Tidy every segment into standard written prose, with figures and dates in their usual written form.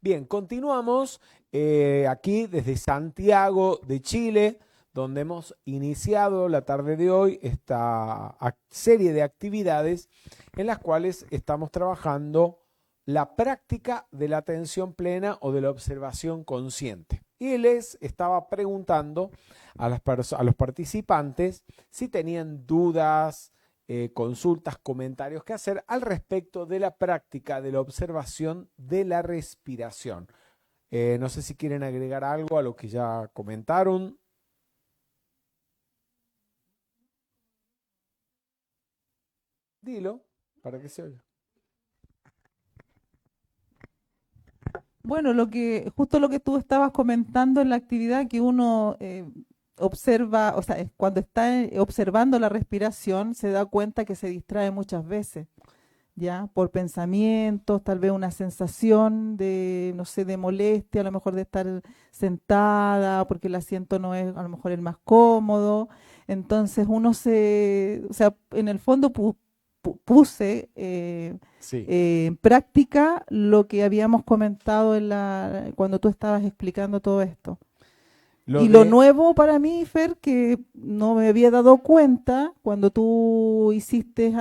Bien, continuamos aquí desde Santiago de Chile, donde hemos iniciado la tarde de hoy esta serie de actividades en las cuales estamos trabajando la práctica de la atención plena o de la observación consciente. Y les estaba preguntando a los participantes si tenían dudas, consultas, comentarios que hacer al respecto de la práctica de la observación de la respiración. No sé si quieren agregar algo a lo que ya comentaron. Dilo, para que se oiga. Bueno, justo lo que tú estabas comentando en la actividad que uno observa, o sea, cuando está observando la respiración, se da cuenta que se distrae muchas veces, ¿ya? Por pensamientos, tal vez una sensación de, no sé, de molestia, a lo mejor de estar sentada, porque el asiento no es a lo mejor el más cómodo. Entonces o sea, en el fondo puse Sí. en práctica lo que habíamos comentado cuando tú estabas explicando todo esto. Lo Y lo de, nuevo para mí, Fer, que no me había dado cuenta cuando tú hiciste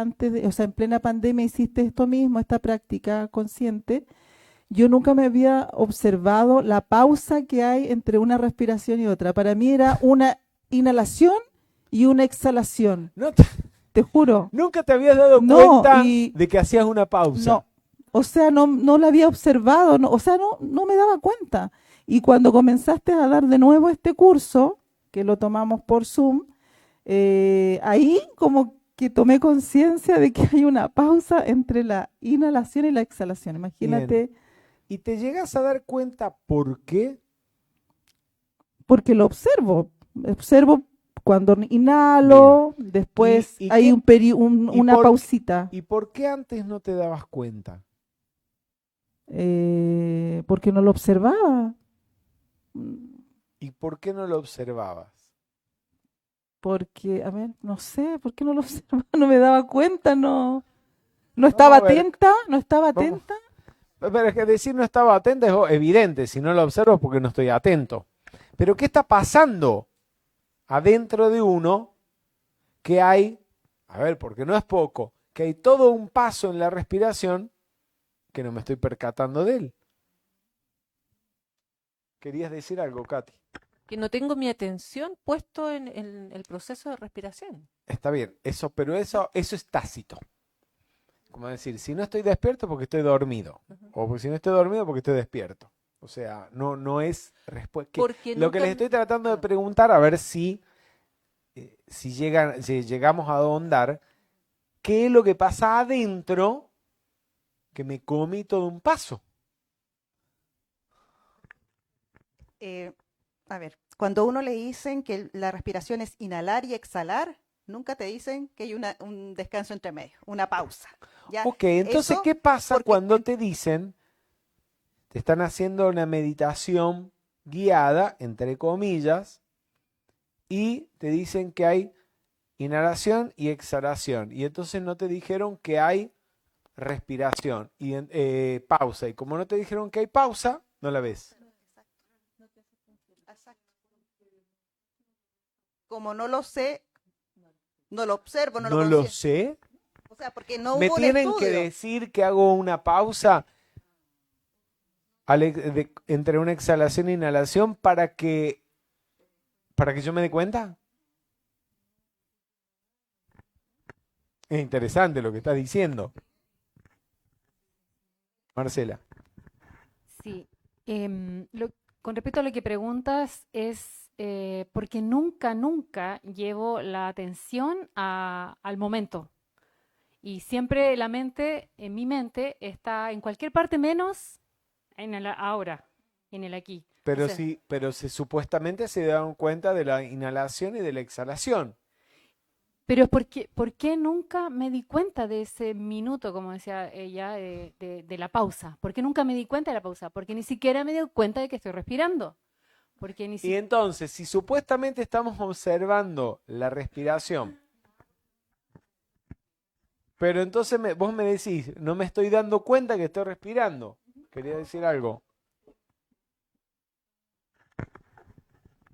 o sea, en plena pandemia hiciste esto mismo, esta práctica consciente, yo nunca me había observado la pausa que hay entre una respiración y otra. Para mí era una inhalación y una exhalación, no te- te juro. Nunca te habías dado No, cuenta y de que hacías una pausa. no, o sea, no la había observado, no, o sea, no me daba cuenta. Y cuando comenzaste a dar de nuevo este curso, que lo tomamos por Zoom, ahí como que tomé conciencia de que hay una pausa entre la inhalación y la exhalación. Bien. Imagínate, ¿Y te llegas a dar cuenta por qué? porque lo observo cuando Bien. inhalo, ¿Y, después y hay qué y una por qué- pausita, y por qué antes no te dabas cuenta? porque no lo observaba. ¿Y por qué no lo observabas? Porque, a ver, no sé, ¿por qué no lo observaba? No me daba cuenta, no estaba Vamos a ver, atenta, no estaba vamos. atenta. Pero es que decir no estaba atento es evidente, si no lo observo es porque no estoy atento. Pero ¿qué está pasando adentro de uno que hay, a ver, porque no es poco, que hay todo un paso en la respiración que no me estoy percatando de él? ¿Querías decir algo, Katy? Que no tengo mi atención puesto en el proceso de respiración. Está bien, eso es tácito. Como decir, si no estoy despierto porque estoy dormido. Ujú. O si no estoy dormido porque estoy despierto. O sea, no es respuesta. Porque Lo que nunca... les estoy tratando de Perdón. preguntar, a ver si llegamos a ahondar, ¿qué es lo que pasa adentro que me comí todo un paso? Eh, a ver, cuando a uno le dicen que la respiración es inhalar y exhalar, nunca te dicen que hay un descanso entre medio, una pausa. ¿Ya? Ok, entonces, Eso ¿qué pasa porque cuando te dicen, te están haciendo una meditación guiada, entre comillas, y te dicen que hay inhalación y exhalación? Y entonces no te dijeron que hay respiración y pausa. Y como no te dijeron que hay pausa, no la ves. exacto, como no lo sé, no lo observo, no lo No lo considero. sé. O sea, porque no Me hubo un tienen que estudio. decir que hago una pausa entre una exhalación e inhalación para que yo me dé cuenta. Es interesante lo que estás diciendo, Marcela. Sí, con respecto a lo que preguntas es porque nunca llevo la atención al momento y siempre la mente, en mi mente, está en cualquier parte menos en el ahora, en el aquí. O Pero sea, sí, pero supuestamente se dan cuenta de la inhalación y de la exhalación. pero ¿por qué nunca me di cuenta de ese minuto, como decía ella, de la pausa? ¿Por qué nunca me di cuenta de la pausa? Porque ni siquiera me di cuenta de que estoy respirando. Porque ni Y siquiera... entonces, si supuestamente estamos observando la respiración, pero entonces vos me decís, no me estoy dando cuenta que estoy respirando. Quería decir algo.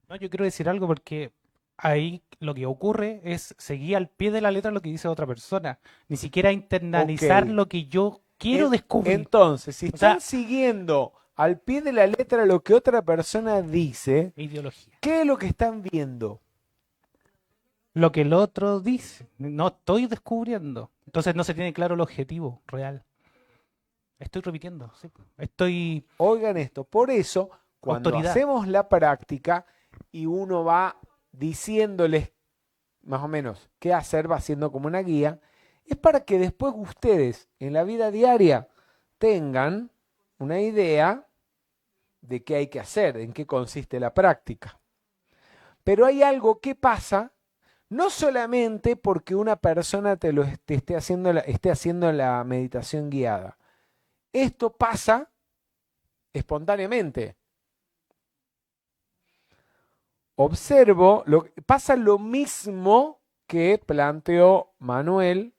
No, yo quiero decir algo porque ahí lo que ocurre es seguir al pie de la letra lo que dice otra persona, ni siquiera internalizar Ok. lo que yo quiero En- descubrir. entonces, si O sea, están siguiendo al pie de la letra lo que otra persona dice, ideología. ¿qué es lo que están viendo? Lo que el otro dice, no estoy descubriendo. Entonces no se tiene claro el objetivo real. Estoy repitiendo, sí. Estoy Oigan esto, por eso, cuando autoridad. hacemos la práctica y uno va diciéndoles más o menos qué hacer, va haciendo como una guía, es para que después ustedes en la vida diaria tengan una idea de qué hay que hacer, en qué consiste la práctica. Pero hay algo que pasa, no solamente porque una persona te esté haciendo la meditación guiada. Esto pasa espontáneamente. Pasa lo mismo que planteó Manuel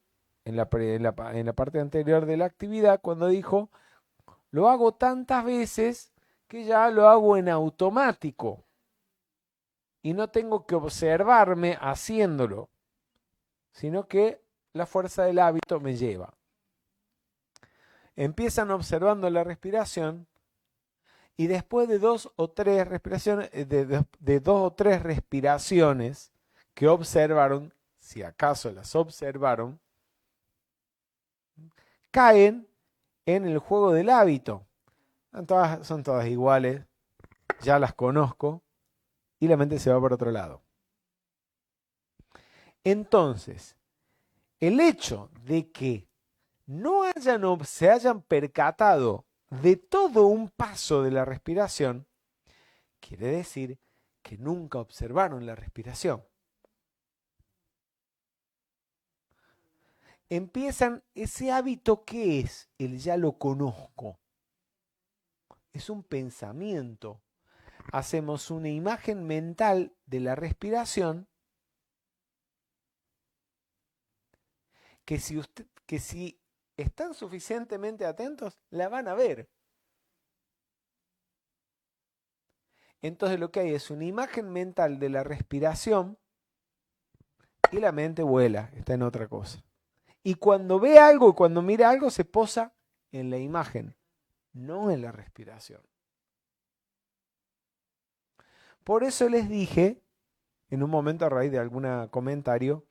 en la parte anterior de la actividad cuando dijo, lo hago tantas veces que ya lo hago en automático y no tengo que observarme haciéndolo, sino que la fuerza del hábito me lleva. Empiezan observando la respiración y después de dos o tres respiraciones, de dos o tres respiraciones que observaron, si acaso las observaron, caen en el juego del hábito. Son todas iguales, ya las conozco y la mente se va por otro lado. Entonces, el hecho de que se hayan percatado de todo un paso de la respiración, quiere decir que nunca observaron la respiración. Empiezan ese hábito que es el ya lo conozco. Es un pensamiento. Hacemos una imagen mental de la respiración que si están suficientemente atentos, la van a ver. Entonces lo que hay es una imagen mental de la respiración y la mente vuela, está en otra cosa. Y cuando ve algo, cuando mira algo, se posa en la imagen, no en la respiración. Por eso les dije, en un momento a raíz de algún comentario,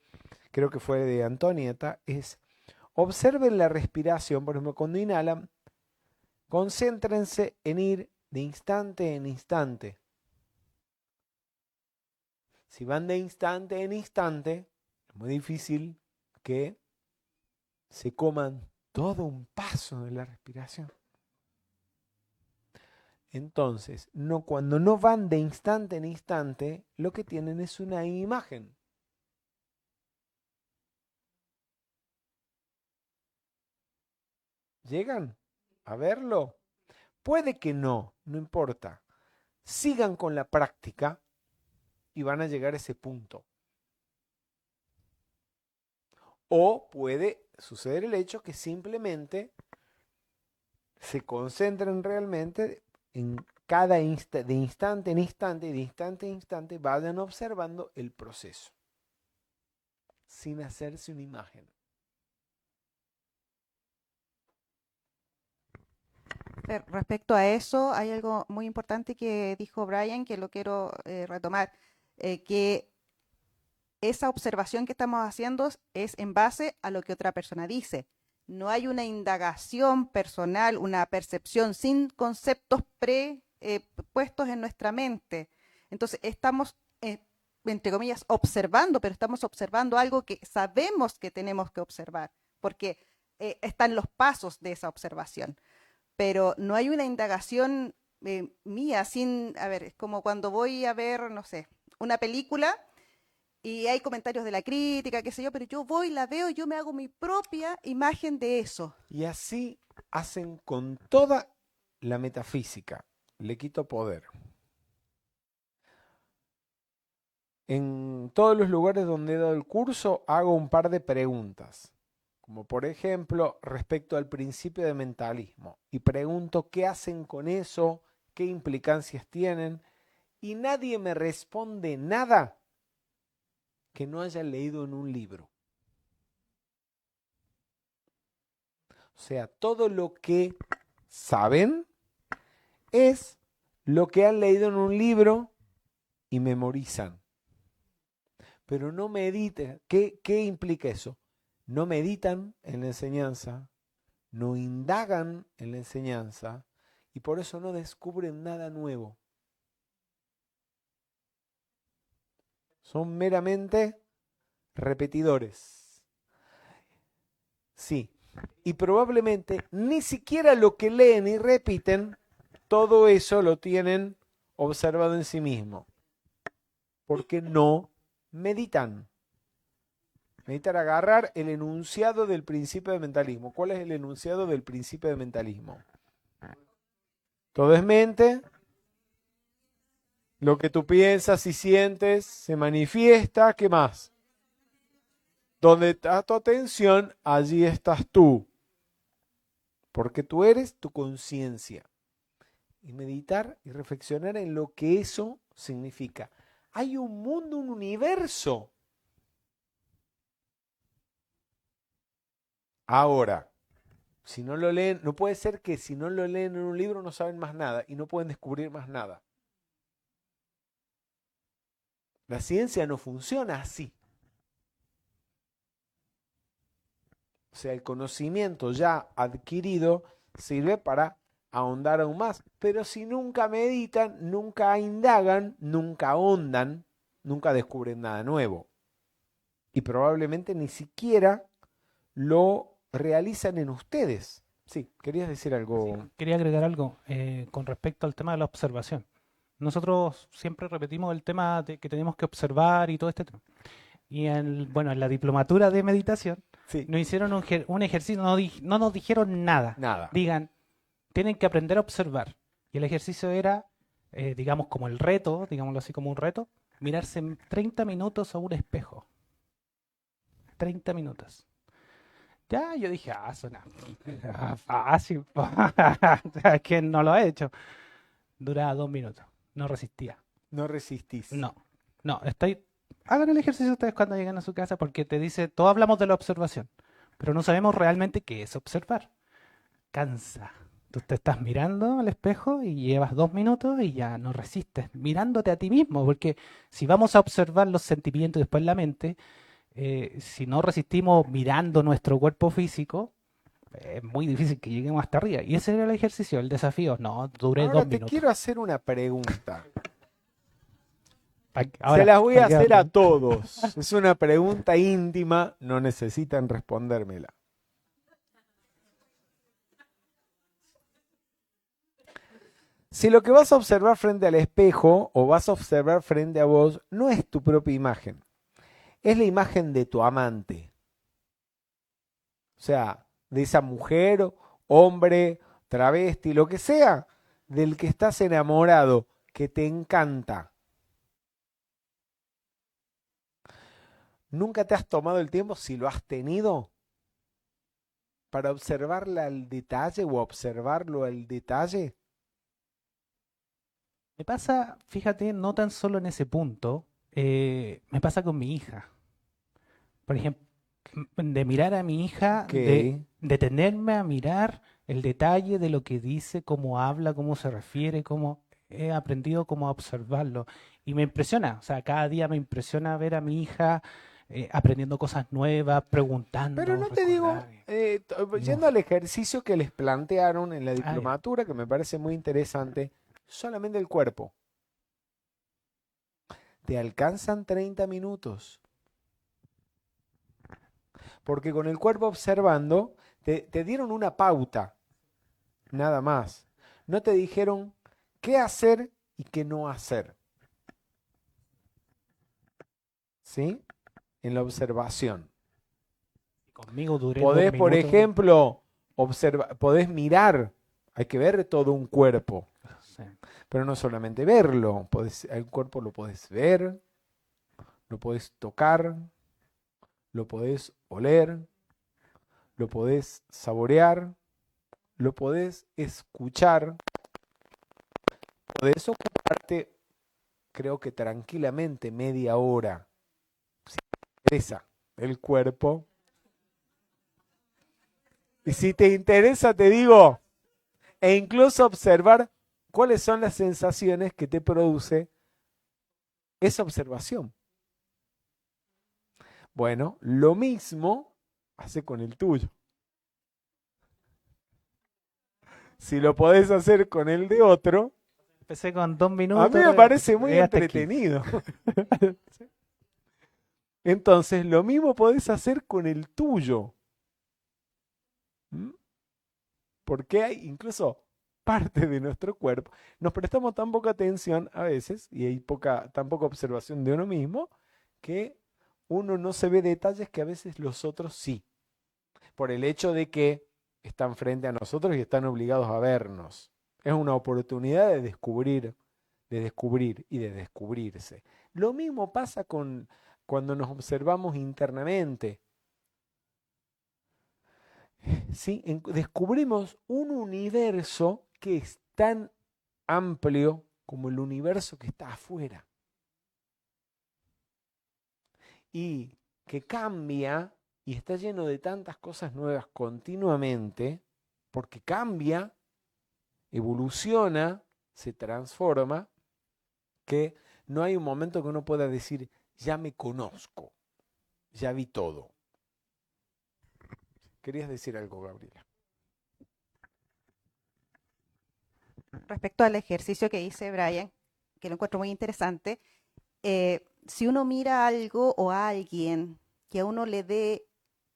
creo que fue de Antonieta, es observen la respiración, por ejemplo, cuando inhalan, concéntrense en ir de instante en instante. Si van de instante en instante, es muy difícil que se coman todo un paso de la respiración. Entonces, cuando no van de instante en instante, lo que tienen es una imagen. ¿Llegan a verlo? Puede que no importa. Sigan con la práctica y van a llegar a ese punto. O puede suceder el hecho que simplemente se concentren realmente en cada de instante en instante, de instante en instante, vayan observando el proceso, sin hacerse una imagen. Respecto a eso, hay algo muy importante que dijo Brian, que lo quiero retomar, que esa observación que estamos haciendo es en base a lo que otra persona dice. No hay una indagación personal, una percepción sin conceptos puestos en nuestra mente. Entonces, estamos, entre comillas, observando, pero estamos observando algo que sabemos que tenemos que observar, porque están los pasos de esa observación. Pero no hay una indagación mía sin, a ver, es como cuando voy a ver, no sé, una película y hay comentarios de la crítica, qué sé yo, pero yo voy, la veo y yo me hago mi propia imagen de eso. Y así hacen con toda la metafísica. Le quito poder. En todos los lugares donde he dado el curso hago un par de preguntas, como por ejemplo respecto al principio de mentalismo, y pregunto qué hacen con eso, qué implicancias tienen, y nadie me responde nada que no haya leído en un libro. O sea, todo lo que saben es lo que han leído en un libro y memorizan. Pero no meditan. ¿Qué implica eso? No meditan en la enseñanza, no indagan en la enseñanza y por eso no descubren nada nuevo. Son meramente repetidores. Sí, y probablemente ni siquiera lo que leen y repiten, todo eso lo tienen observado en sí mismo, porque no meditan. Meditar, agarrar el enunciado del principio de mentalismo. ¿Cuál es el enunciado del principio de mentalismo? Todo es mente. Lo que tú piensas y sientes se manifiesta. ¿Qué más? Donde está tu atención, allí estás tú. Porque tú eres tu conciencia. Y meditar y reflexionar en lo que eso significa. Hay un mundo, un universo. Ahora, si no lo leen, no puede ser que si no lo leen en un libro no saben más nada y no pueden descubrir más nada. La ciencia no funciona así. O sea, el conocimiento ya adquirido sirve para ahondar aún más. Pero si nunca meditan, nunca indagan, nunca ahondan, nunca descubren nada nuevo. Y probablemente ni siquiera lo realizan en ustedes. Sí, querías decir algo. Sí, quería agregar algo con respecto al tema de la observación. Nosotros siempre repetimos el tema de que tenemos que observar y todo este tema. Y en la diplomatura de meditación Sí. nos hicieron un ejercicio, no nos dijeron nada. Nada. Digan, tienen que aprender a observar. Y el ejercicio era, digamos, como el reto, digámoslo así como un reto, mirarse en 30 minutos a un espejo. 30 minutos. Ya, yo dije, suena fácil. ¿Quién no lo ha hecho? Duraba 2 minutos. No resistía. No resistís. No. Hagan el ejercicio ustedes cuando lleguen a su casa porque te dice, todos hablamos de la observación, pero no sabemos realmente qué es observar. Cansa. Tú te estás mirando al espejo y llevas 2 minutos y ya no resistes, mirándote a ti mismo, porque si vamos a observar los sentimientos y después la mente, si no resistimos mirando nuestro cuerpo físico, es muy difícil que lleguemos hasta arriba. Y ese era el ejercicio, el desafío. No, duré Ahora 2 te minutos. quiero hacer una pregunta. Ahora, Se las voy a ¿para qué hacer a hablan? todos. Es una pregunta íntima, no necesitan respondérmela. Si lo que vas a observar frente al espejo o vas a observar frente a vos no es tu propia imagen, es la imagen de tu amante. O sea, de esa mujer, hombre, travesti, lo que sea, del que estás enamorado, que te encanta. ¿Nunca te has tomado el tiempo, si lo has tenido, para observarla al detalle o observarlo al detalle? Me pasa, fíjate, no tan solo en ese punto, me pasa con mi hija. Por ejemplo, de mirar a mi hija, Ok. detenerme a mirar el detalle de lo que dice, cómo habla, cómo se refiere, cómo he aprendido cómo a observarlo. Y me impresiona, o sea, cada día me impresiona ver a mi hija aprendiendo cosas nuevas, preguntando, Pero no te digo, recordar. yendo al ejercicio que les plantearon en la ya. diplomatura, que me parece muy interesante, solamente el cuerpo. Te alcanzan 30 minutos. Porque con el cuerpo observando, te dieron una pauta, nada más. No te dijeron qué hacer y qué no hacer. ¿Sí? En la observación. Conmigo duré 2 Podés, por minutos. ejemplo, podés mirar, hay que ver todo un cuerpo, Sí. pero no solamente verlo, el cuerpo lo podés ver, lo podés tocar, lo podés oler, lo podés saborear, lo podés escuchar, podés ocuparte creo que tranquilamente media hora, si te interesa el cuerpo. Y si te interesa, te digo, e incluso observar cuáles son las sensaciones que te produce esa observación. Bueno, lo mismo hace con el tuyo. Si lo podés hacer con el de otro, Empecé con 2 a minutos. mí me parece muy llegué hasta 15. entretenido. Entonces, lo mismo podés hacer con el tuyo. ¿Mm? Porque hay incluso parte de nuestro cuerpo. Nos prestamos tan poca atención a veces y hay tan poca observación de uno mismo que uno no se ve detalles que a veces los otros sí. Por el hecho de que están frente a nosotros y están obligados a vernos. Es una oportunidad de descubrir y de descubrirse. Lo mismo pasa cuando nos observamos internamente. ¿Sí? Descubrimos un universo que es tan amplio como el universo que está afuera. Y que cambia y está lleno de tantas cosas nuevas continuamente, porque cambia, evoluciona, se transforma, que no hay un momento que uno pueda decir, ya me conozco, ya vi todo. ¿Querías decir algo, Gabriela? Respecto al ejercicio que dice Brian, que lo encuentro muy interesante, si uno mira algo o a alguien que a uno le dé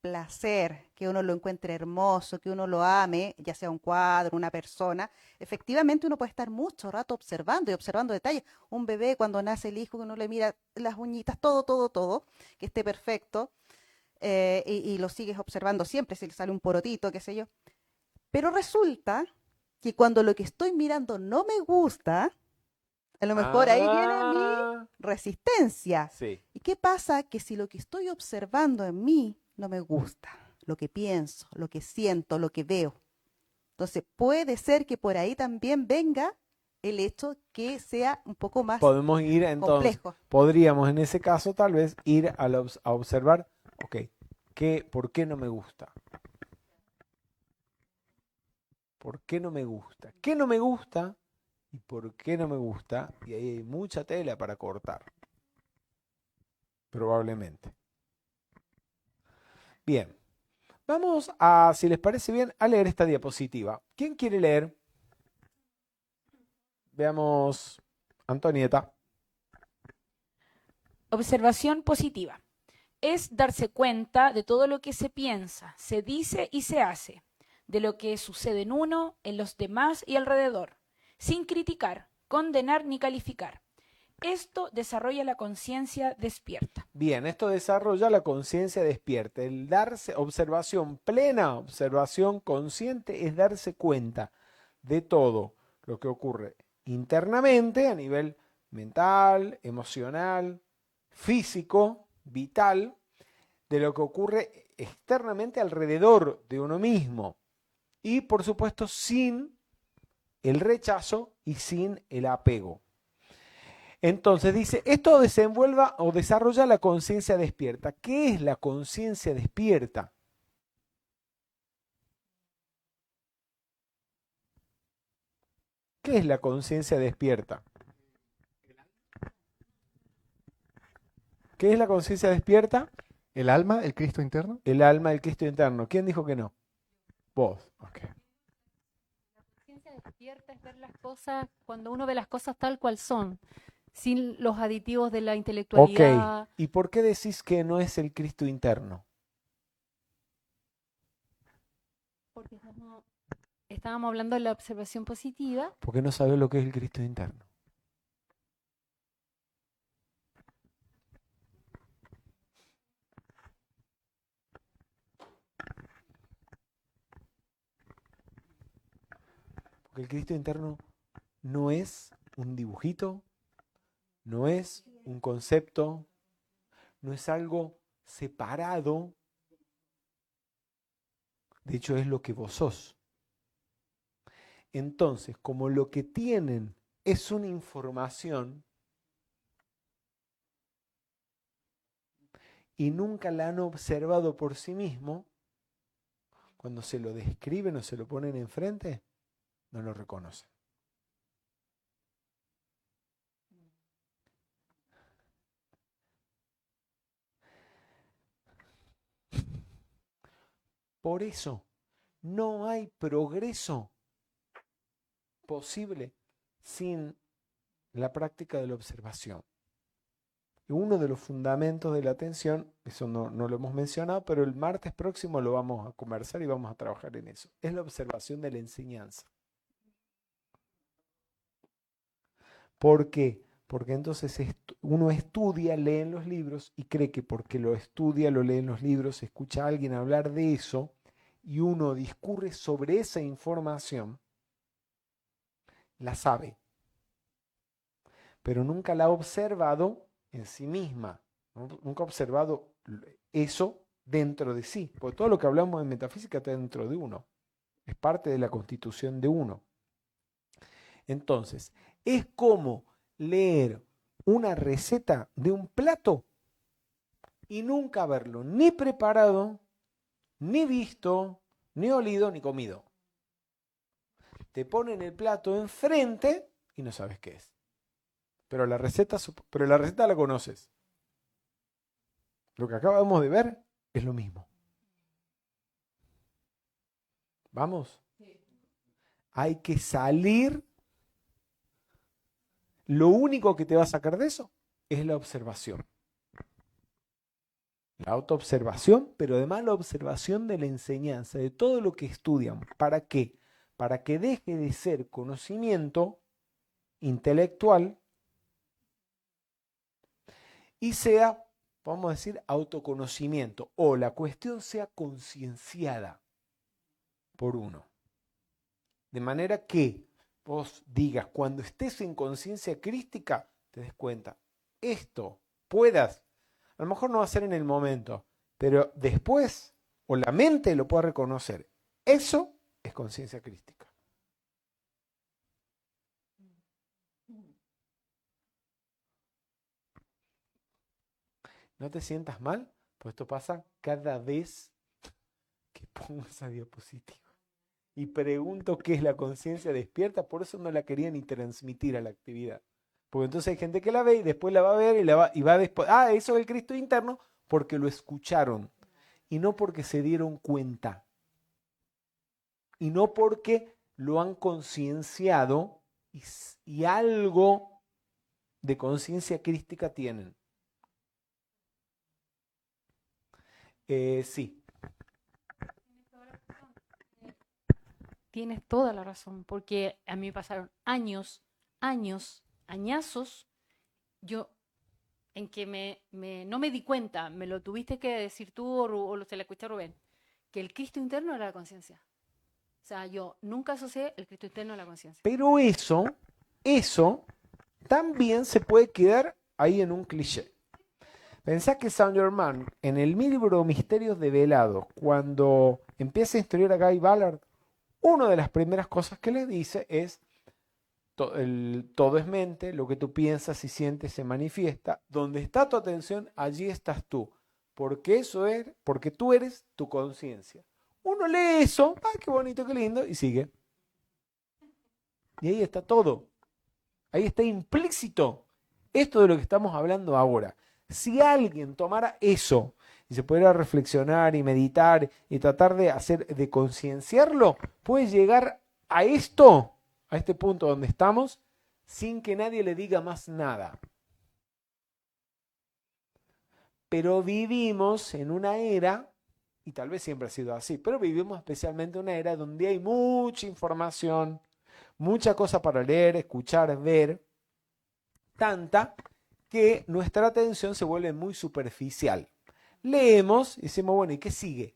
placer, que uno lo encuentre hermoso, que uno lo ame, ya sea un cuadro, una persona, efectivamente uno puede estar mucho rato observando y observando detalles. Un bebé cuando nace el hijo, que uno le mira las uñitas, todo, que esté perfecto, y lo sigues observando siempre, si le sale un porotito, qué sé yo. Pero resulta que cuando lo que estoy mirando no me gusta, a lo mejor ahí viene mi resistencia. Sí. ¿Y qué pasa? Que si lo que estoy observando en mí no me gusta, lo que pienso, lo que siento, lo que veo, entonces puede ser que por ahí también venga el hecho que sea un poco más Podemos ir entonces, complejo. podríamos en ese caso tal vez ir a observar, ok, ¿por qué no me gusta? ¿Por qué no me gusta? ¿Qué no me gusta? ¿Y por qué no me gusta? Y ahí hay mucha tela para cortar. Probablemente. Bien. Vamos a, si les parece bien, a leer esta diapositiva. ¿Quién quiere leer? Veamos, Antonieta. Observación positiva. Es darse cuenta de todo lo que se piensa, se dice y se hace, de lo que sucede en uno, en los demás y alrededor, sin criticar, condenar ni calificar. Esto desarrolla la conciencia despierta. Bien, esto desarrolla la conciencia despierta. El darse, observación plena, observación consciente, es darse cuenta de todo lo que ocurre internamente a nivel mental, emocional, físico, vital, de lo que ocurre externamente alrededor de uno mismo. Y por supuesto sin el rechazo y sin el apego. Entonces dice, esto desenvuelva o desarrolla la conciencia despierta. ¿Qué es la conciencia despierta? ¿Qué es la conciencia despierta? ¿Qué es la conciencia despierta? ¿El alma, el Cristo interno? El alma, el Cristo interno. ¿Quién dijo que no? Vos. Ok. La conciencia despierta es ver las cosas, cuando uno ve las cosas tal cual son, sin los aditivos de la intelectualidad. Ok. ¿Y por qué decís que no es el Cristo interno? Porque estábamos hablando de la observación positiva. Porque no sabés lo que es el Cristo interno. Porque el Cristo interno no es un dibujito, no es un concepto, no es algo separado. De hecho, es lo que vos sos. Entonces, como lo que tienen es una información, y nunca la han observado por sí mismo, cuando se lo describen o se lo ponen enfrente, no lo reconocen. Por eso no hay progreso posible sin la práctica de la observación. Y uno de los fundamentos de la atención, eso no lo hemos mencionado, pero el martes próximo lo vamos a conversar y vamos a trabajar en eso, es la observación de la enseñanza. ¿Por qué? Porque entonces uno estudia, lee en los libros y cree que porque lo estudia, lo lee en los libros, escucha a alguien hablar de eso y uno discurre sobre esa información, la sabe, pero nunca la ha observado en sí misma, nunca ha observado eso dentro de sí, porque todo lo que hablamos en metafísica está dentro de uno, es parte de la constitución de uno. Entonces, es como leer una receta de un plato y nunca haberlo ni preparado, ni visto, ni olido, ni comido. Te ponen el plato enfrente y no sabes qué es. Pero la receta la conoces. Lo que acabamos de ver es lo mismo. ¿Vamos? Hay que salir. Lo único que te va a sacar de eso es la observación. La autoobservación, pero además la observación de la enseñanza, de todo lo que estudian. ¿Para qué? Para que deje de ser conocimiento intelectual y sea, vamos a decir, autoconocimiento, o la cuestión sea concienciada por uno. De manera que vos digas, cuando estés en conciencia crística, te des cuenta, esto puedas, a lo mejor no va a ser en el momento, pero después, o la mente lo pueda reconocer. Eso es conciencia crística. No te sientas mal, pues esto pasa cada vez que pongo esa diapositiva. Y pregunto qué es la conciencia despierta, por eso no la quería ni transmitir a la actividad. Porque entonces hay gente que la ve y después la va a ver y va después. Ah, eso es el Cristo interno, porque lo escucharon. Y no porque se dieron cuenta. Y no porque lo han concienciado y algo de conciencia crística tienen. Sí. Tienes toda la razón, porque a mí pasaron años, añazos, yo en que no me di cuenta, me lo tuviste que decir tú o se le escuché a Rubén, que el Cristo interno era la conciencia. O sea, yo nunca asocié el Cristo interno a la conciencia. Pero eso también se puede quedar ahí en un cliché. Pensá que Saint Germain, en el libro Misterios Develados, cuando empieza a instruir a Guy Ballard, una de las primeras cosas que le dice es, todo es mente, lo que tú piensas y sientes se manifiesta, donde está tu atención, allí estás tú, porque tú eres tu conciencia. Uno lee eso, ¡ay, qué bonito, qué lindo! Y sigue. Y ahí está todo. Ahí está implícito esto de lo que estamos hablando ahora. Si alguien tomara eso y se pudiera reflexionar y meditar y tratar de concienciarlo, puede llegar a este punto donde estamos, sin que nadie le diga más nada. Pero vivimos en una era, y tal vez siempre ha sido así, pero vivimos especialmente en una era donde hay mucha información, mucha cosa para leer, escuchar, ver, tanta que nuestra atención se vuelve muy superficial. Leemos y decimos, bueno, ¿y qué sigue?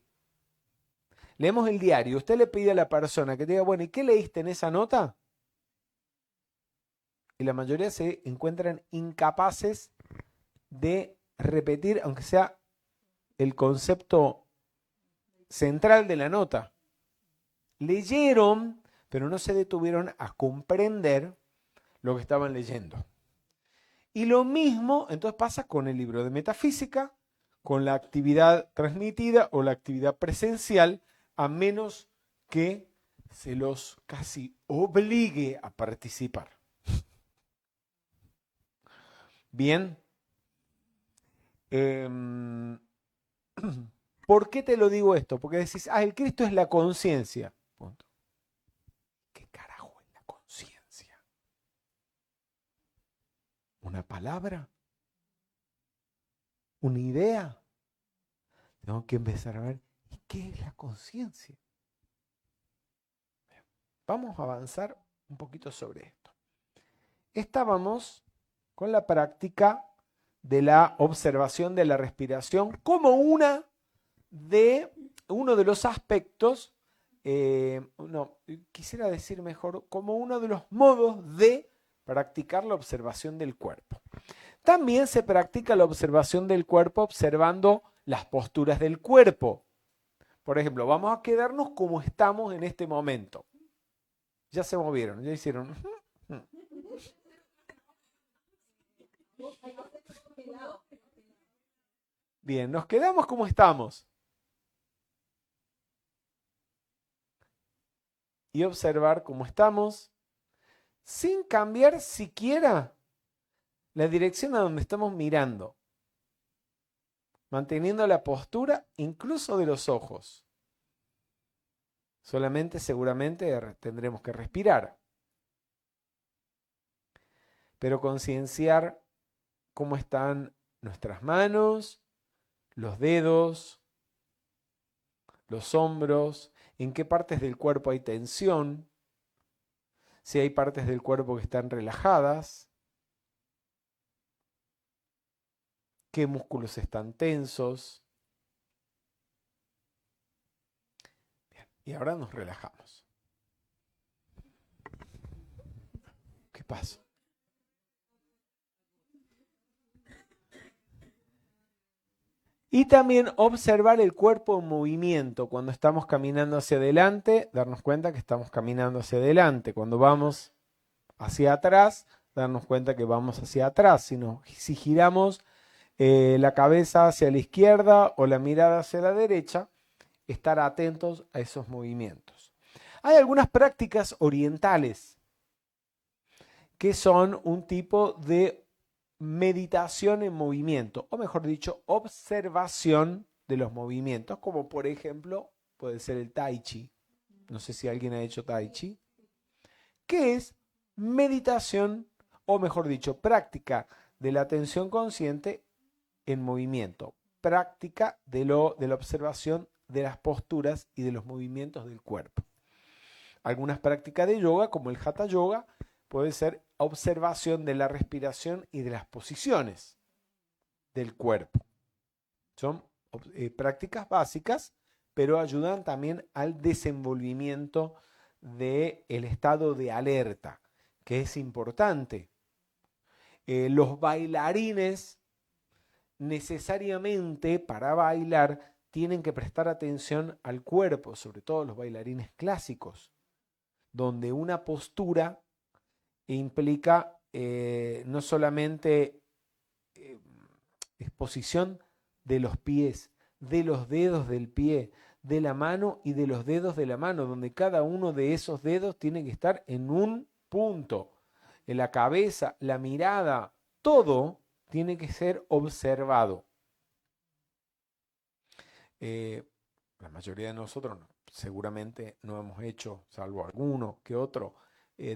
Leemos el diario. Usted le pide a la persona que diga, bueno, ¿y qué leíste en esa nota? Y la mayoría se encuentran incapaces de repetir, aunque sea el concepto central de la nota. Leyeron, pero no se detuvieron a comprender lo que estaban leyendo. Y lo mismo entonces pasa con el libro de metafísica, con la actividad transmitida o la actividad presencial, a menos que se los casi obligue a participar. Bien. ¿Por qué te lo digo esto? Porque decís, el Cristo es la conciencia. Punto. ¿Qué carajo es la conciencia? ¿Una palabra? ¿Una idea? Tengo que empezar a ver, ¿y qué es la conciencia? Vamos a avanzar un poquito sobre esto. Estábamos con la práctica de la observación de la respiración como uno de los aspectos, quisiera decir mejor, como uno de los modos de practicar la observación del cuerpo. También se practica la observación del cuerpo observando las posturas del cuerpo. Por ejemplo, vamos a quedarnos como estamos en este momento. Ya se movieron, ya hicieron. Bien, nos quedamos como estamos. Y observar cómo estamos sin cambiar siquiera la dirección a donde estamos mirando, manteniendo la postura incluso de los ojos. Solamente seguramente tendremos que respirar, pero concienciar cómo están nuestras manos, los dedos, los hombros, en qué partes del cuerpo hay tensión, si hay partes del cuerpo que están relajadas, qué músculos están tensos. Bien, y ahora nos relajamos. ¿Qué pasa? Y también observar el cuerpo en movimiento. Cuando estamos caminando hacia adelante, darnos cuenta que estamos caminando hacia adelante. Cuando vamos hacia atrás, darnos cuenta que vamos hacia atrás. Si giramos la cabeza hacia la izquierda o la mirada hacia la derecha, estar atentos a esos movimientos. Hay algunas prácticas orientales que son un tipo de meditación en movimiento, o mejor dicho, observación de los movimientos, como por ejemplo puede ser el Tai Chi. No sé si alguien ha hecho Tai Chi. Que es meditación, o mejor dicho, práctica de la atención consciente en movimiento, práctica de la observación de las posturas y de los movimientos del cuerpo. Algunas prácticas de yoga, como el Hatha Yoga, puede ser observación de la respiración y de las posiciones del cuerpo. Son prácticas básicas, pero ayudan también al desenvolvimiento del estado de alerta, que es importante. Los bailarines necesariamente para bailar tienen que prestar atención al cuerpo, sobre todo los bailarines clásicos, donde una postura implica no solamente exposición de los pies, de los dedos del pie, de la mano y de los dedos de la mano, donde cada uno de esos dedos tiene que estar en un punto. En la cabeza, la mirada, todo tiene que ser observado. La mayoría de nosotros seguramente no hemos hecho, salvo alguno que otro,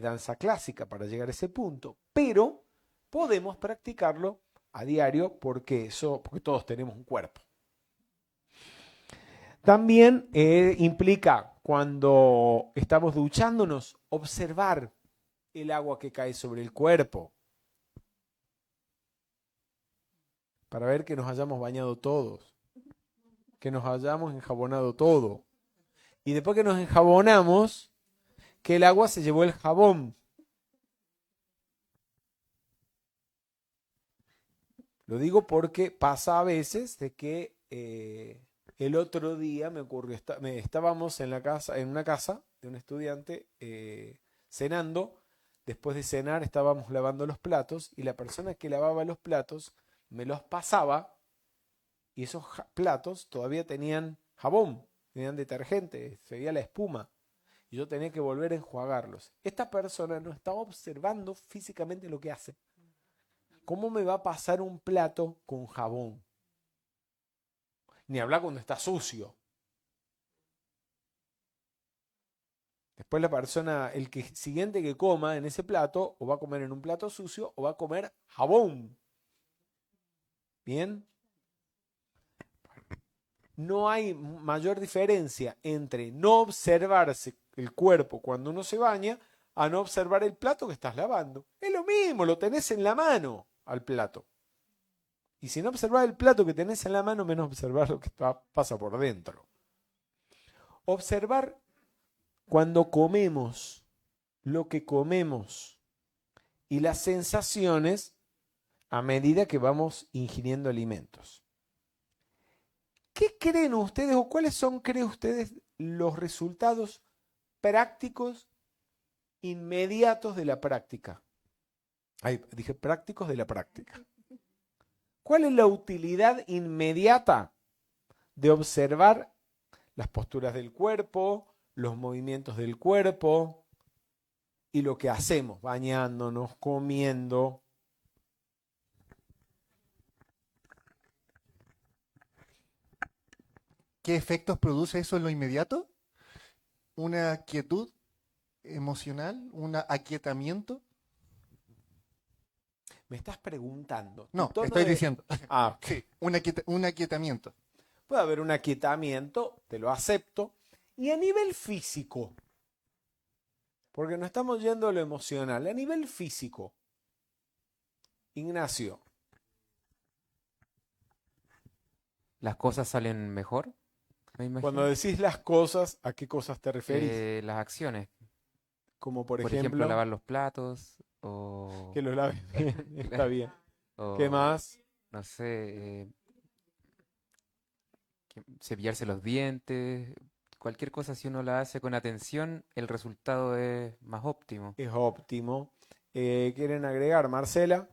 danza clásica para llegar a ese punto, pero podemos practicarlo a diario porque todos tenemos un cuerpo. También implica, cuando estamos duchándonos, observar el agua que cae sobre el cuerpo para ver que nos hayamos bañado todos, que nos hayamos enjabonado todo, y después que nos enjabonamos, que el agua se llevó el jabón. Lo digo porque pasa a veces de que el otro día me ocurrió, estábamos en una casa de un estudiante cenando. Después de cenar estábamos lavando los platos y la persona que lavaba los platos me los pasaba y esos platos todavía tenían jabón, tenían detergente, se veía la espuma. Y yo tenía que volver a enjuagarlos. Esta persona no estaba observando físicamente lo que hace. ¿Cómo me va a pasar un plato con jabón? Ni hablar cuando está sucio. Después la persona, siguiente que coma en ese plato, o va a comer en un plato sucio, o va a comer jabón. ¿Bien? No hay mayor diferencia entre no observarse el cuerpo cuando uno se baña a no observar el plato que estás lavando. Es lo mismo, lo tenés en la mano al plato. Y si no observás el plato que tenés en la mano, menos observar lo que pasa por dentro. Observar cuando comemos, lo que comemos y las sensaciones a medida que vamos ingiriendo alimentos. ¿Qué creen ustedes o cuáles son, creen ustedes, los resultados prácticos inmediatos de la práctica? Ahí dije prácticos de la práctica. ¿Cuál es la utilidad inmediata de observar las posturas del cuerpo, los movimientos del cuerpo y lo que hacemos, bañándonos, comiendo? ¿Qué efectos produce eso en lo inmediato? ¿Una quietud emocional? ¿Un aquietamiento? Me estás preguntando. No, estoy diciendo. Ah, Sí, un aquietamiento. puede haber un aquietamiento, te lo acepto. Y a nivel físico, porque no estamos yendo a lo emocional, a nivel físico, Ignacio, Las cosas salen mejor, me imagino. cuando decís las cosas, ¿a qué cosas te referís? Las acciones, Como por por ejemplo, ejemplo, lavar los platos o, que los laves bien, está bien. ¿Qué o, más? no sé, cepillarse los dientes, cualquier cosa si uno la hace con atención, el resultado es más óptimo. Es óptimo. ¿Quieren agregar, Marcela?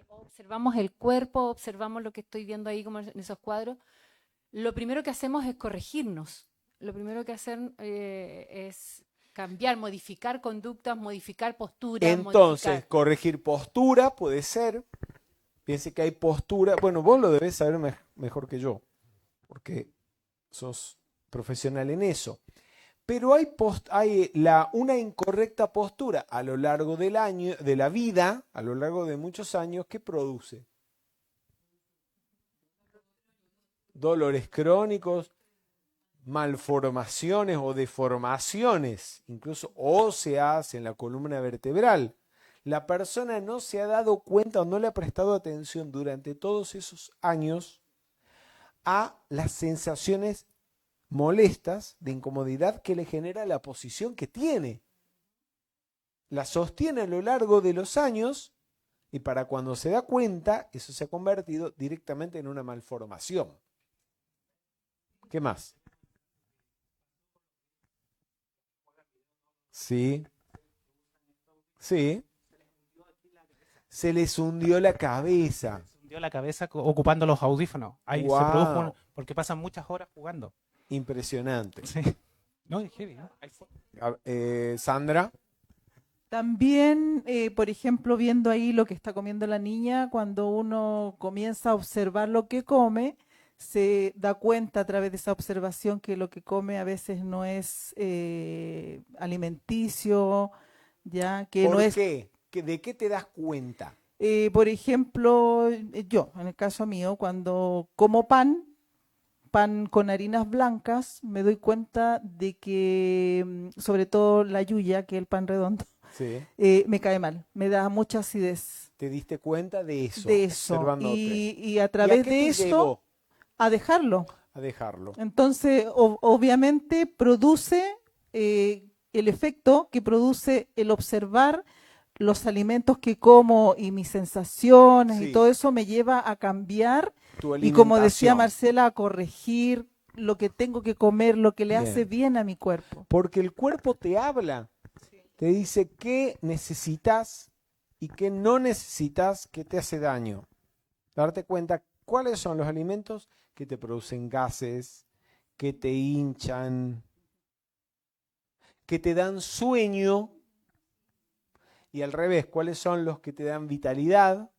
Observamos el cuerpo, observamos lo que estoy viendo ahí como en esos cuadros. Lo primero que hacemos es corregirnos. Lo primero que hacen es cambiar, modificar conductas, modificar posturas. Entonces, corregir postura puede ser. Piense que hay postura. Bueno, vos lo debés saber mejor que yo, porque sos profesional en eso. Pero hay una incorrecta postura a lo largo del año, de la vida, a lo largo de muchos años, ¿qué produce? Dolores crónicos, malformaciones o deformaciones, incluso óseas en la columna vertebral. La persona no se ha dado cuenta o no le ha prestado atención durante todos esos años a las sensaciones molestas, de incomodidad que le genera la posición que tiene. La sostiene a lo largo de los años y para cuando se da cuenta, eso se ha convertido directamente en una malformación. ¿Qué más? Sí. Sí. Se les hundió la cabeza. Se hundió la cabeza ocupando los audífonos. Ahí Wow. se produjo, porque pasan muchas horas jugando. Impresionante. Sí. No, es heavy, ¿no? Ahí fue. Sandra. También, por ejemplo, viendo ahí lo que está comiendo la niña, cuando uno comienza a observar lo que come, se da cuenta a través de esa observación que lo que come a veces no es alimenticio, ya que no ¿Por es. qué? ¿De qué te das cuenta? Por ejemplo, yo, en el caso mío, cuando como pan con harinas blancas, me doy cuenta de que, sobre todo la yuya, que es el pan redondo, Sí. me cae mal, me da mucha acidez. ¿Te diste cuenta de eso? De eso. Observándote. Y a ¿Y través qué de te esto, llevó a dejarlo. a dejarlo? Entonces, obviamente, produce el efecto que produce el observar los alimentos que como y mis sensaciones Sí. y todo eso me lleva a cambiar Tu y, como decía alimentación. Marcela, a corregir lo que tengo que comer, lo que le Bien. hace bien a mi cuerpo. Porque el cuerpo te habla. Te dice qué necesitas y qué no necesitas que te hace daño. Darte cuenta cuáles son los alimentos que te producen gases, que te hinchan, que te dan sueño, y al revés, cuáles son los que te dan vitalidad.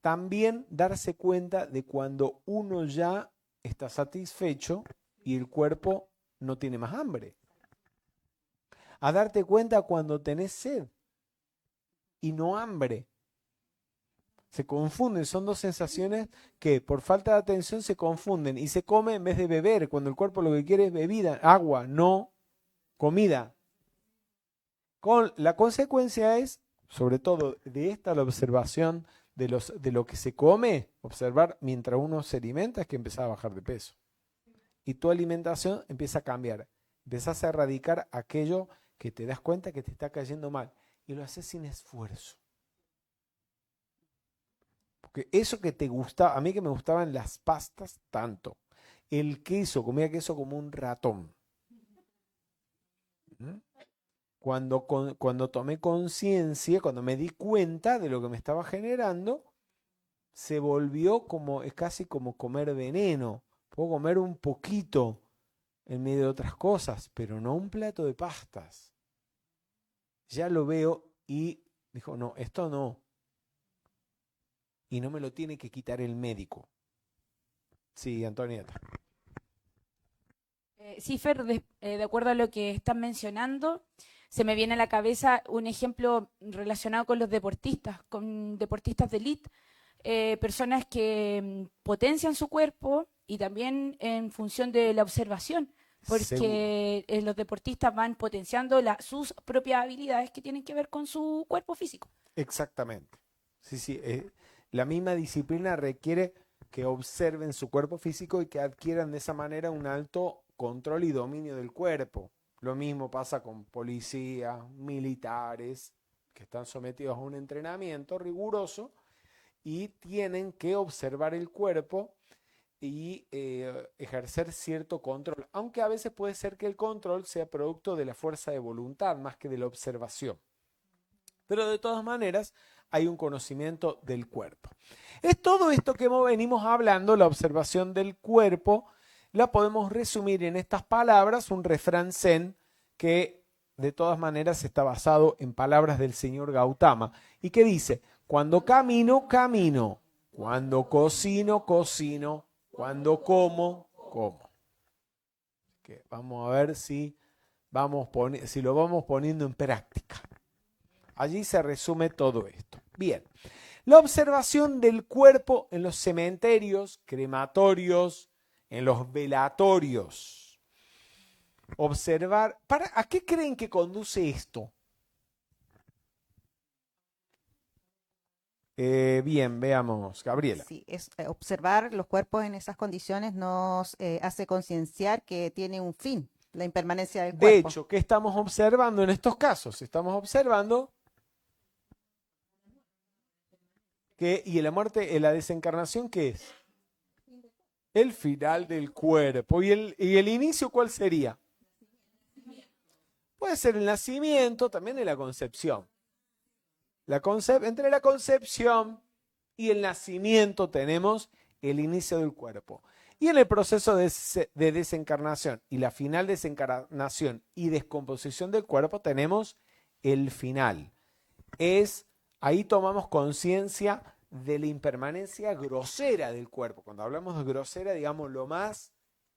También darse cuenta de cuando uno ya está satisfecho y el cuerpo no tiene más hambre. A darte cuenta cuando tenés sed y no hambre. Se confunden, son dos sensaciones que por falta de atención se confunden y se come en vez de beber, cuando el cuerpo lo que quiere es bebida, agua, no comida. La consecuencia es, sobre todo de esta la observación de lo que se come, observar mientras uno se alimenta, es que empieza a bajar de peso. Y tu alimentación empieza a cambiar. Empiezas a erradicar aquello que te das cuenta que te está cayendo mal. Y lo haces sin esfuerzo. Porque eso que te gusta, a mí que me gustaban las pastas tanto. El queso, comía queso como un ratón. ¿Mm? Cuando tomé conciencia, cuando me di cuenta de lo que me estaba generando, se volvió como, es casi como comer veneno. Puedo comer un poquito en medio de otras cosas, pero no un plato de pastas. Ya lo veo y dijo, no, esto no. Y no me lo tiene que quitar el médico. Sí, Antonieta. Sí, Fer, de acuerdo a lo que están mencionando, se me viene a la cabeza un ejemplo relacionado con los deportistas, con deportistas de élite, personas que potencian su cuerpo y también en función de la observación, porque los deportistas van potenciando sus propias habilidades que tienen que ver con su cuerpo físico. Exactamente. Sí, la misma disciplina requiere que observen su cuerpo físico y que adquieran de esa manera un alto control y dominio del cuerpo. Lo mismo pasa con policías, militares, que están sometidos a un entrenamiento riguroso y tienen que observar el cuerpo y ejercer cierto control, aunque a veces puede ser que el control sea producto de la fuerza de voluntad más que de la observación. Pero de todas maneras hay un conocimiento del cuerpo. Es todo esto que venimos hablando, la observación del cuerpo, la podemos resumir en estas palabras, un refrán zen que de todas maneras está basado en palabras del señor Gautama y que dice, cuando camino, camino, cuando cocino, cocino, cuando como, como. Que vamos a ver si lo vamos poniendo en práctica. Allí se resume todo esto. Bien, la observación del cuerpo en los cementerios, crematorios, en los velatorios. Observar, ¿a qué creen que conduce esto? Bien, veamos, Gabriela. Sí, observar los cuerpos en esas condiciones nos hace concienciar que tiene un fin, la impermanencia del cuerpo. De hecho, ¿qué estamos observando en estos casos? Estamos observando y la muerte, la desencarnación, ¿qué es? El final del cuerpo. ¿Y el inicio cuál sería? Puede ser el nacimiento, también de la concepción. Entre la concepción y el nacimiento tenemos el inicio del cuerpo. Y en el proceso de desencarnación y la final desencarnación y descomposición del cuerpo tenemos el final. Ahí tomamos conciencia de la impermanencia grosera del cuerpo. Cuando hablamos de grosera, digamos lo más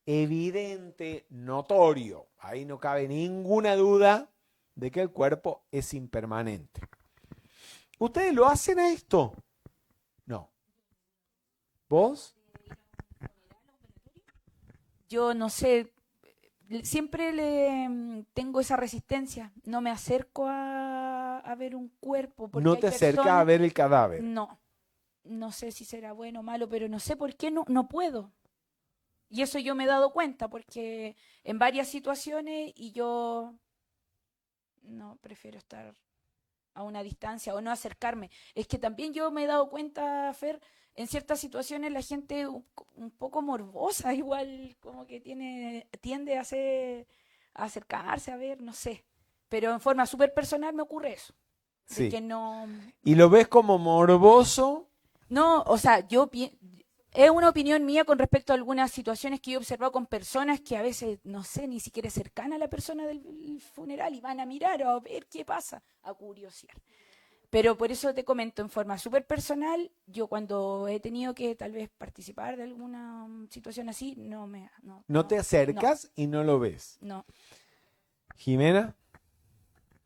evidente, notorio. Ahí no cabe ninguna duda de que el cuerpo es impermanente. ¿Ustedes lo hacen a esto? No. ¿Vos? Yo no sé, siempre tengo esa resistencia. No me acerco a ver un cuerpo. No te acercas a ver el cadáver. No sé si será bueno o malo, pero no sé por qué no puedo. Y eso yo me he dado cuenta, porque en varias situaciones y yo no prefiero estar a una distancia o no acercarme. Es que también yo me he dado cuenta, Fer, en ciertas situaciones la gente un poco morbosa, igual como que tiende a acercarse a ver, no sé. Pero en forma súper personal me ocurre eso. De Sí. que no... ¿Y lo ves como morboso? No, o sea, es una opinión mía con respecto a algunas situaciones que yo he observado con personas que a veces, no sé, ni siquiera es cercana a la persona del funeral y van a mirar o a ver qué pasa, a curiosear. Pero por eso te comento, en forma súper personal, yo cuando he tenido que tal vez participar de alguna situación así, No te acercas y no lo ves. no. Jimena,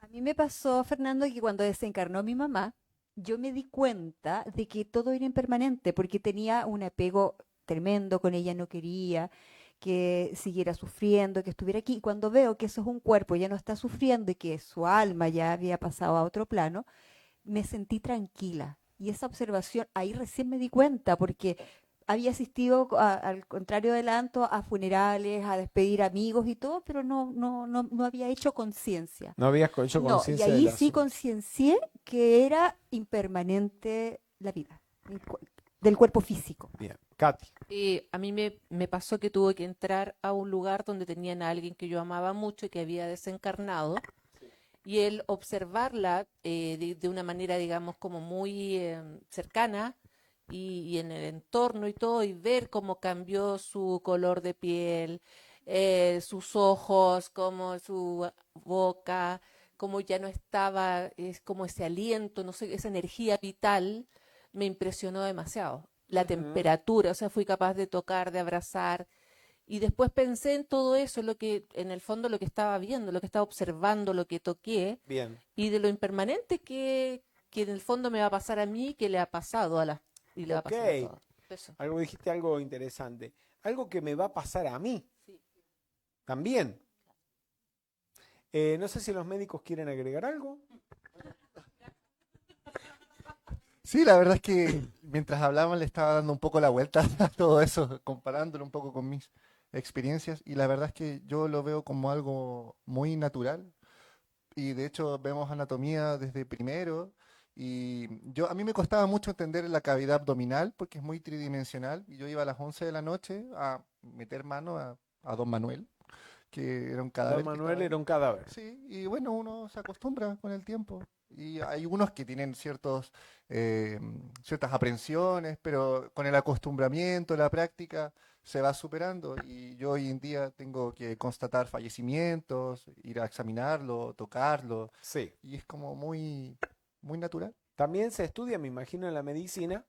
A mí me pasó, Fernando, que cuando desencarnó mi mamá, yo me di cuenta de que todo era impermanente, porque tenía un apego tremendo con ella, no quería que siguiera sufriendo, que estuviera aquí. Y cuando veo que eso es un cuerpo, ya no está sufriendo y que su alma ya había pasado a otro plano, me sentí tranquila. Y esa observación, ahí recién me di cuenta, porque había asistido, al contrario del Anto, a funerales, a despedir amigos y todo, pero no había hecho conciencia. no habías hecho No, y conciencia ahí del sí asunto. conciencié que era impermanente la vida del cuerpo físico. Bien, Katy. A mí me pasó que tuve que entrar a un lugar donde tenían a alguien que yo amaba mucho y que había desencarnado. Y el observarla de una manera, digamos, como muy cercana y en el entorno y todo, y ver cómo cambió su color de piel, sus ojos, como su boca, como ya no estaba, es como ese aliento, no sé, esa energía vital, me impresionó demasiado. La temperatura, o sea, fui capaz de tocar, de abrazar. Y después pensé en todo eso, lo que, en el fondo, lo que estaba viendo, lo que estaba observando, lo que toqué, Bien. y de lo impermanente que en el fondo me va a pasar a mí, que le ha pasado a las, y le va a pasar a Ok. todos. Eso. Dijiste algo interesante. Algo que me va a pasar a mí. Sí. También. No sé si los médicos quieren agregar algo. Sí, la verdad es que mientras hablaban le estaba dando un poco la vuelta a todo eso, comparándolo un poco con mis experiencias y la verdad es que yo lo veo como algo muy natural y de hecho vemos anatomía desde primero y a mí me costaba mucho entender la cavidad abdominal porque es muy tridimensional y yo iba a las 11 de la noche a meter mano a don Manuel, que era un Don cadáver que Manuel estaba ahí. era un cadáver. Sí, y bueno, uno se acostumbra con el tiempo. Y hay unos que tienen ciertas aprensiones, pero con el acostumbramiento, la práctica, se va superando. Y yo hoy en día tengo que constatar fallecimientos, ir a examinarlo, tocarlo, Sí. y es como muy, muy natural. También se estudia, me imagino, en la medicina,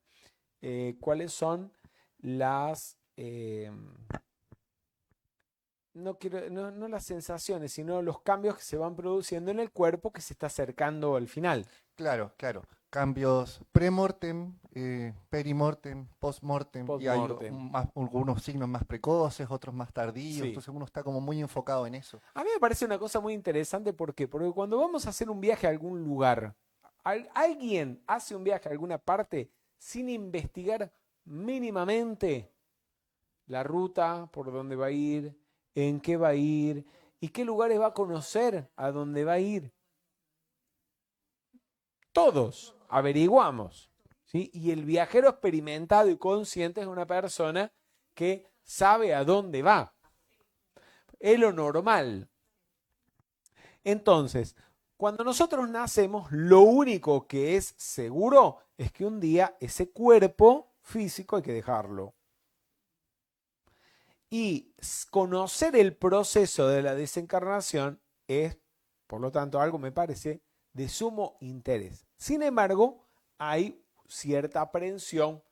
cuáles son las, no las sensaciones, sino los cambios que se van produciendo en el cuerpo que se está acercando al final. Claro, claro. Cambios premortem, perimortem, postmortem, y hay Postmortem. algunos signos más precoces, otros más tardíos, Sí. entonces uno está como muy enfocado en eso. A mí me parece una cosa muy interesante, ¿por qué? Porque cuando vamos a hacer un viaje a algún lugar, alguien hace un viaje a alguna parte sin investigar mínimamente la ruta, por dónde va a ir, en qué va a ir y qué lugares va a conocer a dónde va a ir. Todos averiguamos, ¿sí? Y el viajero experimentado y consciente es una persona que sabe a dónde va. Es lo normal. Entonces, cuando nosotros nacemos, lo único que es seguro es que un día ese cuerpo físico hay que dejarlo. Y conocer el proceso de la desencarnación es, por lo tanto, algo me parece de sumo interés. Sin embargo, hay cierta aprehensión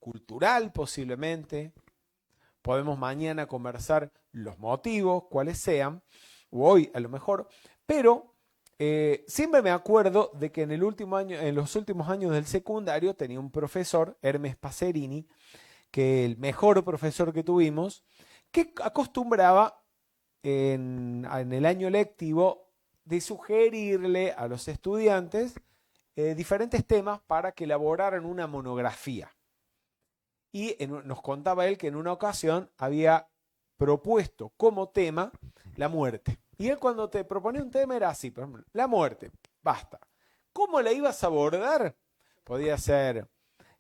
cultural posiblemente. Podemos mañana conversar los motivos, cuáles sean, o hoy a lo mejor, pero siempre me acuerdo de que en los últimos años del secundario tenía un profesor, Hermes Pacerini, que el mejor profesor que tuvimos, que acostumbraba en el año lectivo de sugerirle a los estudiantes diferentes temas para que elaboraran una monografía. Y nos contaba él que en una ocasión había propuesto como tema la muerte. Y él cuando te proponía un tema era así, por ejemplo, la muerte, basta. ¿Cómo la ibas a abordar? Podía ser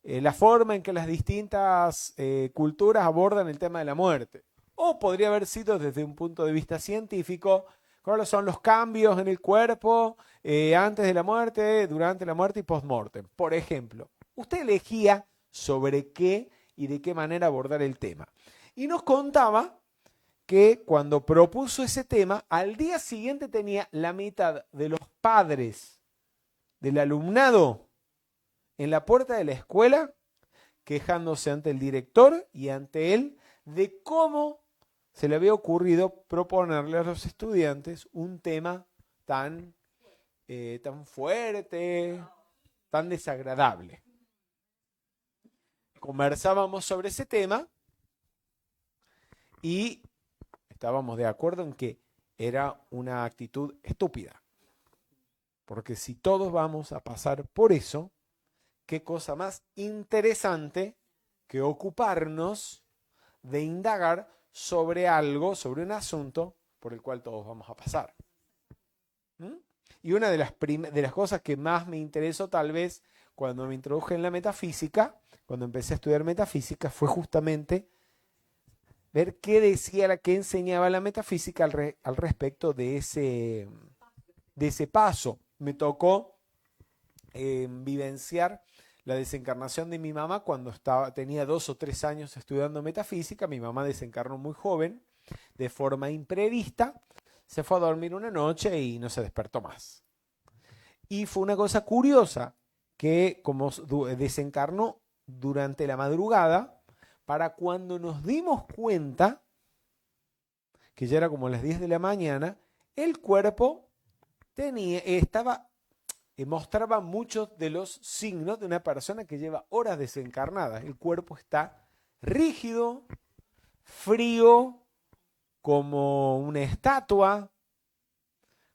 la forma en que las distintas culturas abordan el tema de la muerte. O podría haber sido desde un punto de vista científico, ¿Cuáles son los cambios en el cuerpo antes de la muerte, durante la muerte y post-mortem? Por ejemplo, usted elegía sobre qué y de qué manera abordar el tema. Y nos contaba que cuando propuso ese tema, al día siguiente tenía la mitad de los padres del alumnado en la puerta de la escuela quejándose ante el director y ante él de cómo se le había ocurrido proponerle a los estudiantes un tema tan fuerte, tan desagradable. Conversábamos sobre ese tema y estábamos de acuerdo en que era una actitud estúpida. Porque si todos vamos a pasar por eso, qué cosa más interesante que ocuparnos de indagar sobre algo, sobre un asunto por el cual todos vamos a pasar. Y una de las cosas que más me interesó tal vez cuando me introduje en la metafísica, cuando empecé a estudiar metafísica, fue justamente ver qué decía, qué enseñaba la metafísica al respecto de ese paso. Me tocó vivenciar la desencarnación de mi mamá cuando tenía 2 o 3 años estudiando metafísica. Mi mamá desencarnó muy joven, de forma imprevista, se fue a dormir una noche y no se despertó más. Y fue una cosa curiosa que como desencarnó durante la madrugada, para cuando nos dimos cuenta, que ya era como las 10 de la mañana, el cuerpo mostraba muchos de los signos de una persona que lleva horas desencarnada. El cuerpo está rígido, frío, como una estatua,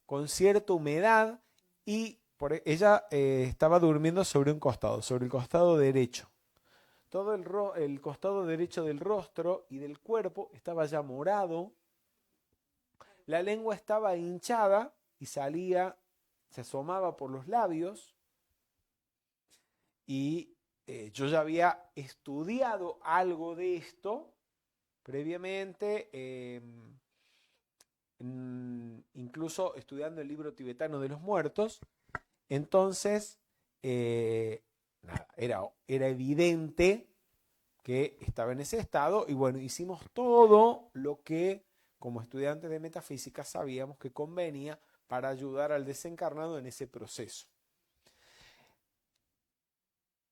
con cierta humedad, y ella estaba durmiendo sobre un costado, sobre el costado derecho. Todo el costado derecho del rostro y del cuerpo estaba ya morado, la lengua estaba hinchada y se asomaba por los labios, y yo ya había estudiado algo de esto previamente, incluso estudiando el libro tibetano de los muertos. Entonces, era evidente que estaba en ese estado, y bueno, hicimos todo lo que como estudiantes de metafísica sabíamos que convenía para ayudar al desencarnado en ese proceso.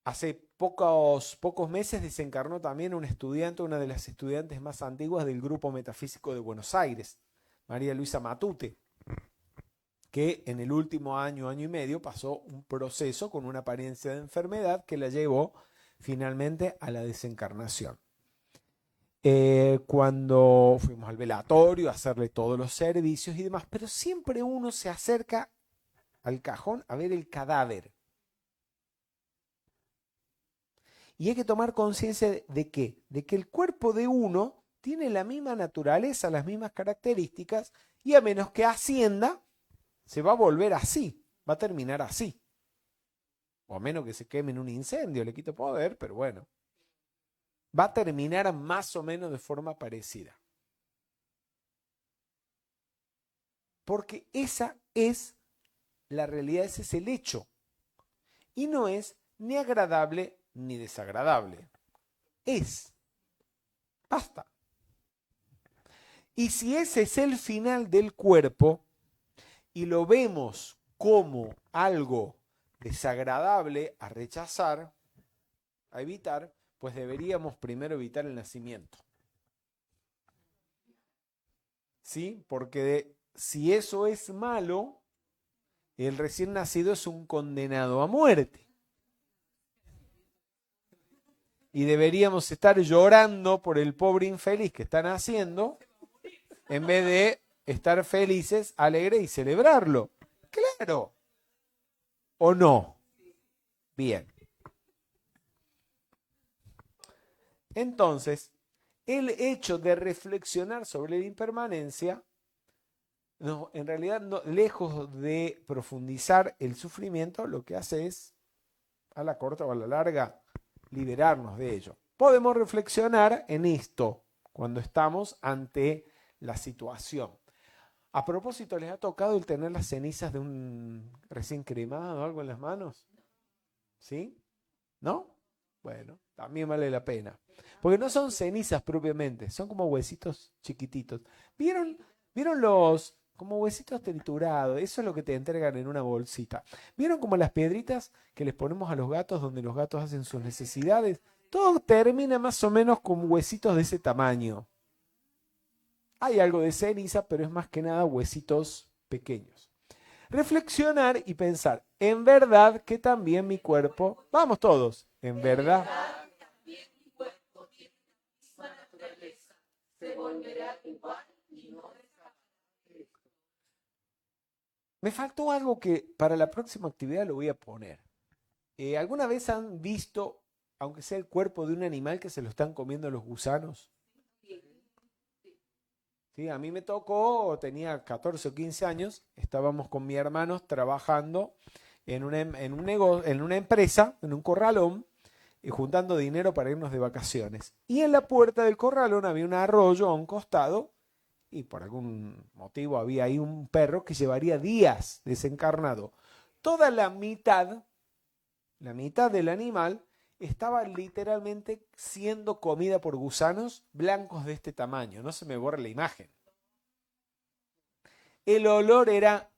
Hace pocos meses desencarnó también una de las estudiantes más antiguas del Grupo Metafísico de Buenos Aires, María Luisa Matute, que en el último año y medio pasó un proceso con una apariencia de enfermedad que la llevó finalmente a la desencarnación. Cuando fuimos al velatorio a hacerle todos los servicios y demás, pero siempre uno se acerca al cajón a ver el cadáver. Y hay que tomar conciencia de que el cuerpo de uno tiene la misma naturaleza, las mismas características, y a menos que ascienda, se va a volver así, va a terminar así. O a menos que se queme en un incendio, le quito poder, pero bueno. Va a terminar más o menos de forma parecida. Porque esa es la realidad, ese es el hecho. Y no es ni agradable ni desagradable. Es. Basta. Y si ese es el final del cuerpo y lo vemos como algo desagradable a rechazar, a evitar, pues deberíamos primero evitar el nacimiento. ¿Sí? Porque si eso es malo, el recién nacido es un condenado a muerte. Y deberíamos estar llorando por el pobre infeliz que está naciendo, en vez de estar felices, alegres y celebrarlo. Claro. ¿O no? Bien. Entonces, el hecho de reflexionar sobre la impermanencia, no, en realidad, no, lejos de profundizar el sufrimiento, lo que hace es, a la corta o a la larga, liberarnos de ello. Podemos reflexionar en esto cuando estamos ante la situación. A propósito, ¿les ha tocado el tener las cenizas de un recién cremado o algo en las manos? ¿Sí? ¿No? Bueno, también vale la pena. Porque no son cenizas propiamente, son como huesitos chiquititos. ¿Vieron los como huesitos triturados? Eso es lo que te entregan en una bolsita. ¿Vieron como las piedritas que les ponemos a los gatos donde los gatos hacen sus necesidades? Todo termina más o menos con huesitos de ese tamaño. Hay algo de ceniza, pero es más que nada huesitos pequeños. Reflexionar y pensar, en verdad que también mi cuerpo, vamos todos, en verdad. Me faltó algo que para la próxima actividad lo voy a poner. ¿Alguna vez han visto, aunque sea el cuerpo de un animal que se lo están comiendo los gusanos? Sí, a mí me tocó, tenía 14 o 15 años, estábamos con mis hermanos trabajando en una empresa, en un corralón, y juntando dinero para irnos de vacaciones. Y en la puerta del corralón había un arroyo a un costado, y por algún motivo había ahí un perro que llevaría días desencarnado. Toda la mitad del animal estaba literalmente siendo comida por gusanos blancos de este tamaño. No se me borre la imagen. El olor era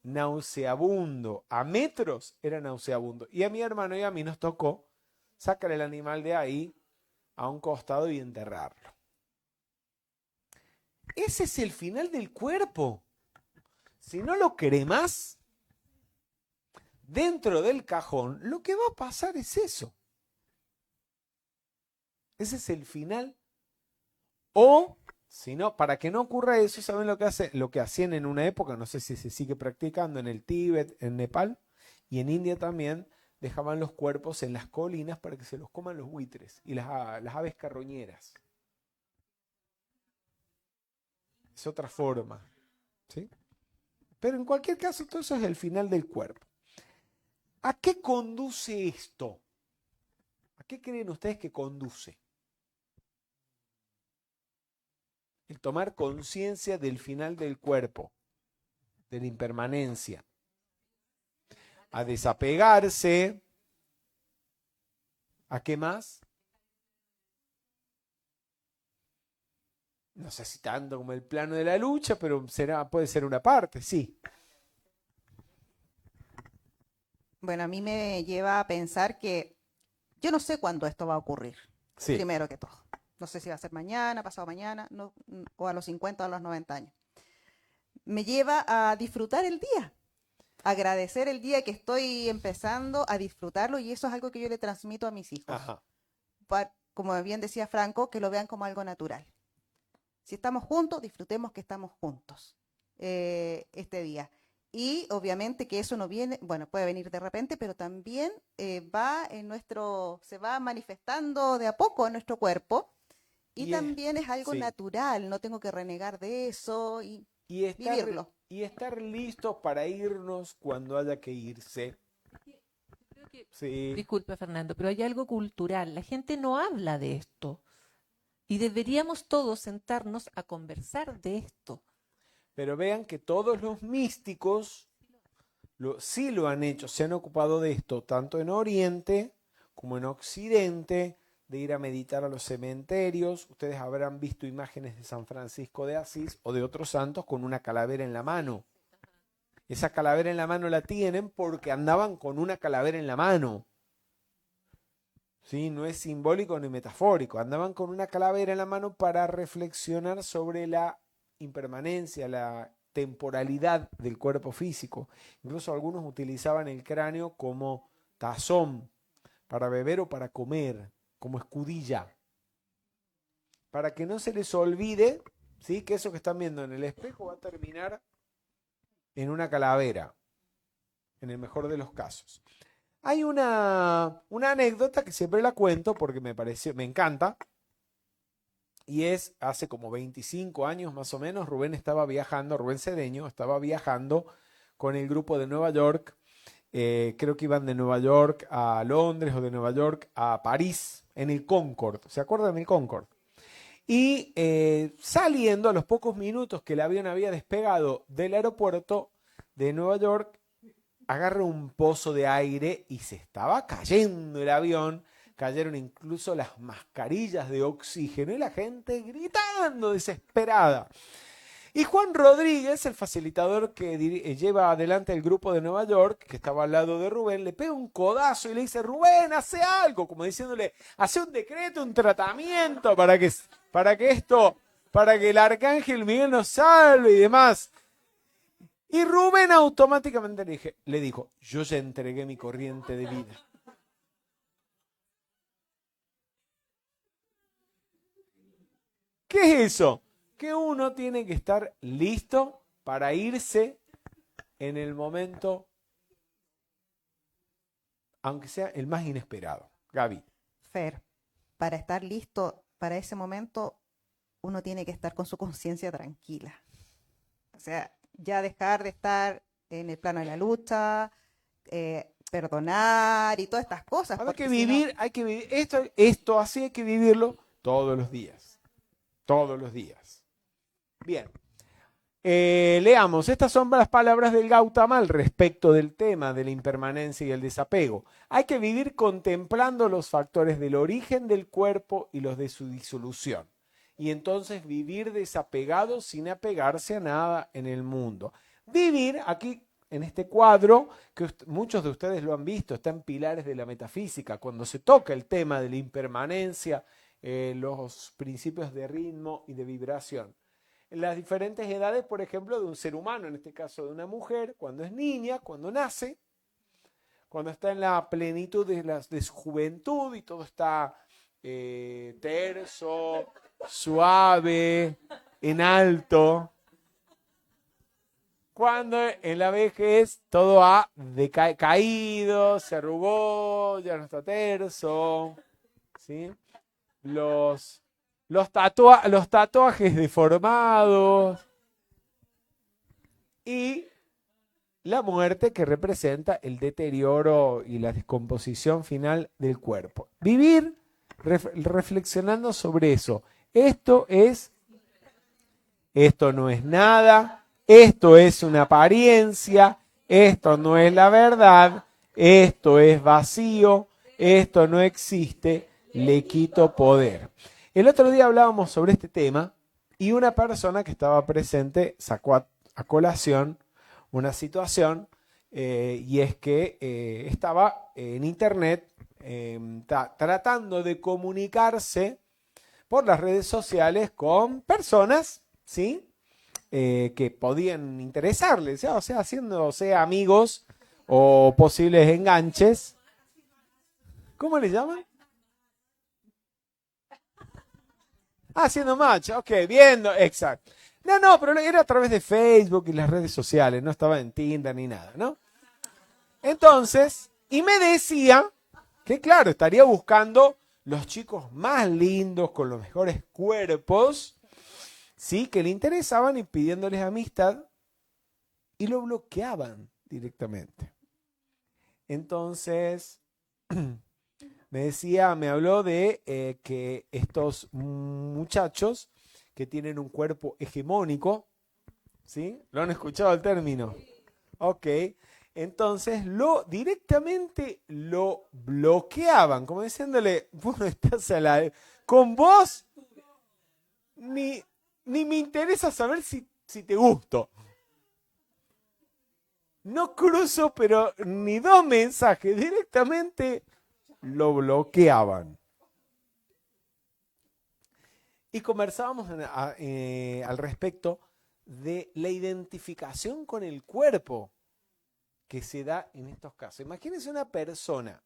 nauseabundo. A metros era nauseabundo. Y a mi hermano y a mí nos tocó sacar el animal de ahí a un costado y enterrarlo. Ese es el final del cuerpo. Si no lo cremas dentro del cajón, lo que va a pasar es eso. Ese es el final. O, si no, para que no ocurra eso, ¿saben lo que hacían en una época? No sé si se sigue practicando en el Tíbet, en Nepal y en India también. Dejaban los cuerpos en las colinas para que se los coman los buitres y las aves carroñeras. Es otra forma, ¿sí? Pero en cualquier caso, todo eso es el final del cuerpo. ¿A qué conduce esto? ¿A qué creen ustedes que conduce? El tomar conciencia del final del cuerpo, de la impermanencia. A desapegarse. ¿A qué más? No sé si tanto como el plano de la lucha, pero puede ser una parte, sí. Bueno, a mí me lleva a pensar que yo no sé cuándo esto va a ocurrir, Sí. primero que todo. No sé si va a ser mañana, pasado mañana, no, o a los 50 o a los 90 años. Me lleva a disfrutar el día, agradecer el día que estoy empezando a disfrutarlo, y eso es algo que yo le transmito a mis hijos. Ajá. Como bien decía Franco, que lo vean como algo natural. Si estamos juntos, disfrutemos que estamos juntos este día. Y obviamente que eso no viene, bueno, puede venir de repente, pero también se va manifestando de a poco en nuestro cuerpo, y también es algo sí. natural, no tengo que renegar de eso y estar, vivirlo. estar listos para irnos cuando haya que irse. Creo que, Sí. disculpa, Fernando, pero hay algo cultural. La gente no habla de esto. Y deberíamos todos sentarnos a conversar de esto. Pero vean que todos los místicos sí lo han hecho, se han ocupado de esto, tanto en Oriente como en Occidente, de ir a meditar a los cementerios. Ustedes habrán visto imágenes de San Francisco de Asís o de otros santos con una calavera en la mano. Esa calavera en la mano la tienen porque andaban con una calavera en la mano. ¿Sí? No es simbólico ni metafórico. Andaban con una calavera en la mano para reflexionar sobre la impermanencia, la temporalidad del cuerpo físico. Incluso algunos utilizaban el cráneo como tazón para beber o para comer, como escudilla, para que no se les olvide, ¿sí?, que eso que están viendo en el espejo va a terminar en una calavera, en el mejor de los casos. Hay una anécdota que siempre la cuento porque me encanta, y es hace como 25 años más o menos. Rubén Cedeño estaba viajando con el grupo de Nueva York. Creo que iban de Nueva York a Londres o de Nueva York a París en el Concorde. ¿Se acuerdan del Concorde? Y saliendo a los pocos minutos que el avión había despegado del aeropuerto de Nueva York, agarra un pozo de aire y se estaba cayendo el avión. Cayeron incluso las mascarillas de oxígeno y la gente gritando desesperada. Y Juan Rodríguez, el facilitador que lleva adelante el grupo de Nueva York, que estaba al lado de Rubén, le pega un codazo y le dice: Rubén, hace algo, como diciéndole, hace un decreto, un tratamiento para que el arcángel Miguel nos salve y demás. Y Rubén automáticamente le dijo: yo ya entregué mi corriente de vida. ¿Qué es eso? Que uno tiene que estar listo para irse en el momento, aunque sea el más inesperado. Gaby. Fer, para estar listo para ese momento, uno tiene que estar con su conciencia tranquila. O sea, ya dejar de estar en el plano de la lucha, perdonar y todas estas cosas. Hay porque que si no- vivir, esto así hay que vivirlo todos los días. Todos los días. Bien. Leamos, estas son las palabras del Gautama al respecto del tema de la impermanencia y el desapego. Hay que vivir contemplando los factores del origen del cuerpo y los de su disolución. Y entonces vivir desapegado sin apegarse a nada en el mundo. Vivir, aquí en este cuadro, que muchos de ustedes lo han visto, está en Pilares de la Metafísica, cuando se toca el tema de la impermanencia, los principios de ritmo y de vibración. En las diferentes edades, por ejemplo, de un ser humano, en este caso de una mujer, cuando es niña, cuando nace, cuando está en la plenitud de su juventud y todo está terso, suave, en alto. Cuando en la vejez todo ha caído, se arrugó, ya no está terso, ¿sí? Los tatuajes deformados y la muerte, que representa el deterioro y la descomposición final del cuerpo. Vivir reflexionando sobre eso. Esto no es nada, esto es una apariencia, esto no es la verdad, esto es vacío, esto no existe, le quito poder. El otro día hablábamos sobre este tema y una persona que estaba presente sacó a colación una situación y es que estaba en internet tratando de comunicarse por las redes sociales con personas, ¿sí? Que podían interesarles, o sea, haciéndose amigos o posibles enganches. ¿Cómo le llaman? Haciendo match, ok, viendo, exacto. No, pero era a través de Facebook y las redes sociales, no estaba en Tinder ni nada, ¿no? Entonces, y me decía que claro, estaría buscando los chicos más lindos, con los mejores cuerpos, sí, que le interesaban y pidiéndoles amistad, y lo bloqueaban directamente. Entonces, me habló de que estos muchachos que tienen un cuerpo hegemónico, ¿sí? ¿Lo han escuchado el término? Ok. Entonces directamente lo bloqueaban, como diciéndole, vos no estás con vos ni me interesa saber si te gusto. No cruzo, pero ni dos mensajes, directamente lo bloqueaban. Y conversábamos al respecto de la identificación con el cuerpo que se da en estos casos. Imagínense una persona,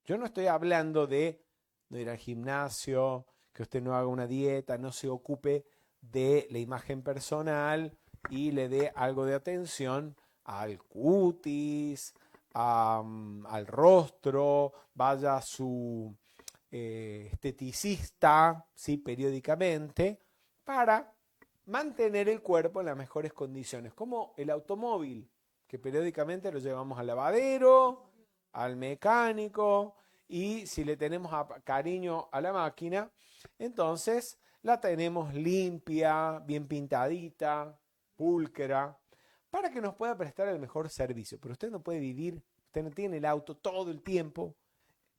yo no estoy hablando de no ir al gimnasio, que usted no haga una dieta, no se ocupe de la imagen personal y le dé algo de atención al cutis, al rostro, vaya a su esteticista, ¿sí? Periódicamente, para mantener el cuerpo en las mejores condiciones, como el automóvil, que periódicamente lo llevamos al lavadero, al mecánico, y si le tenemos cariño a la máquina, entonces la tenemos limpia, bien pintadita, pulcra, para que nos pueda prestar el mejor servicio. Pero usted no puede vivir, usted no tiene el auto todo el tiempo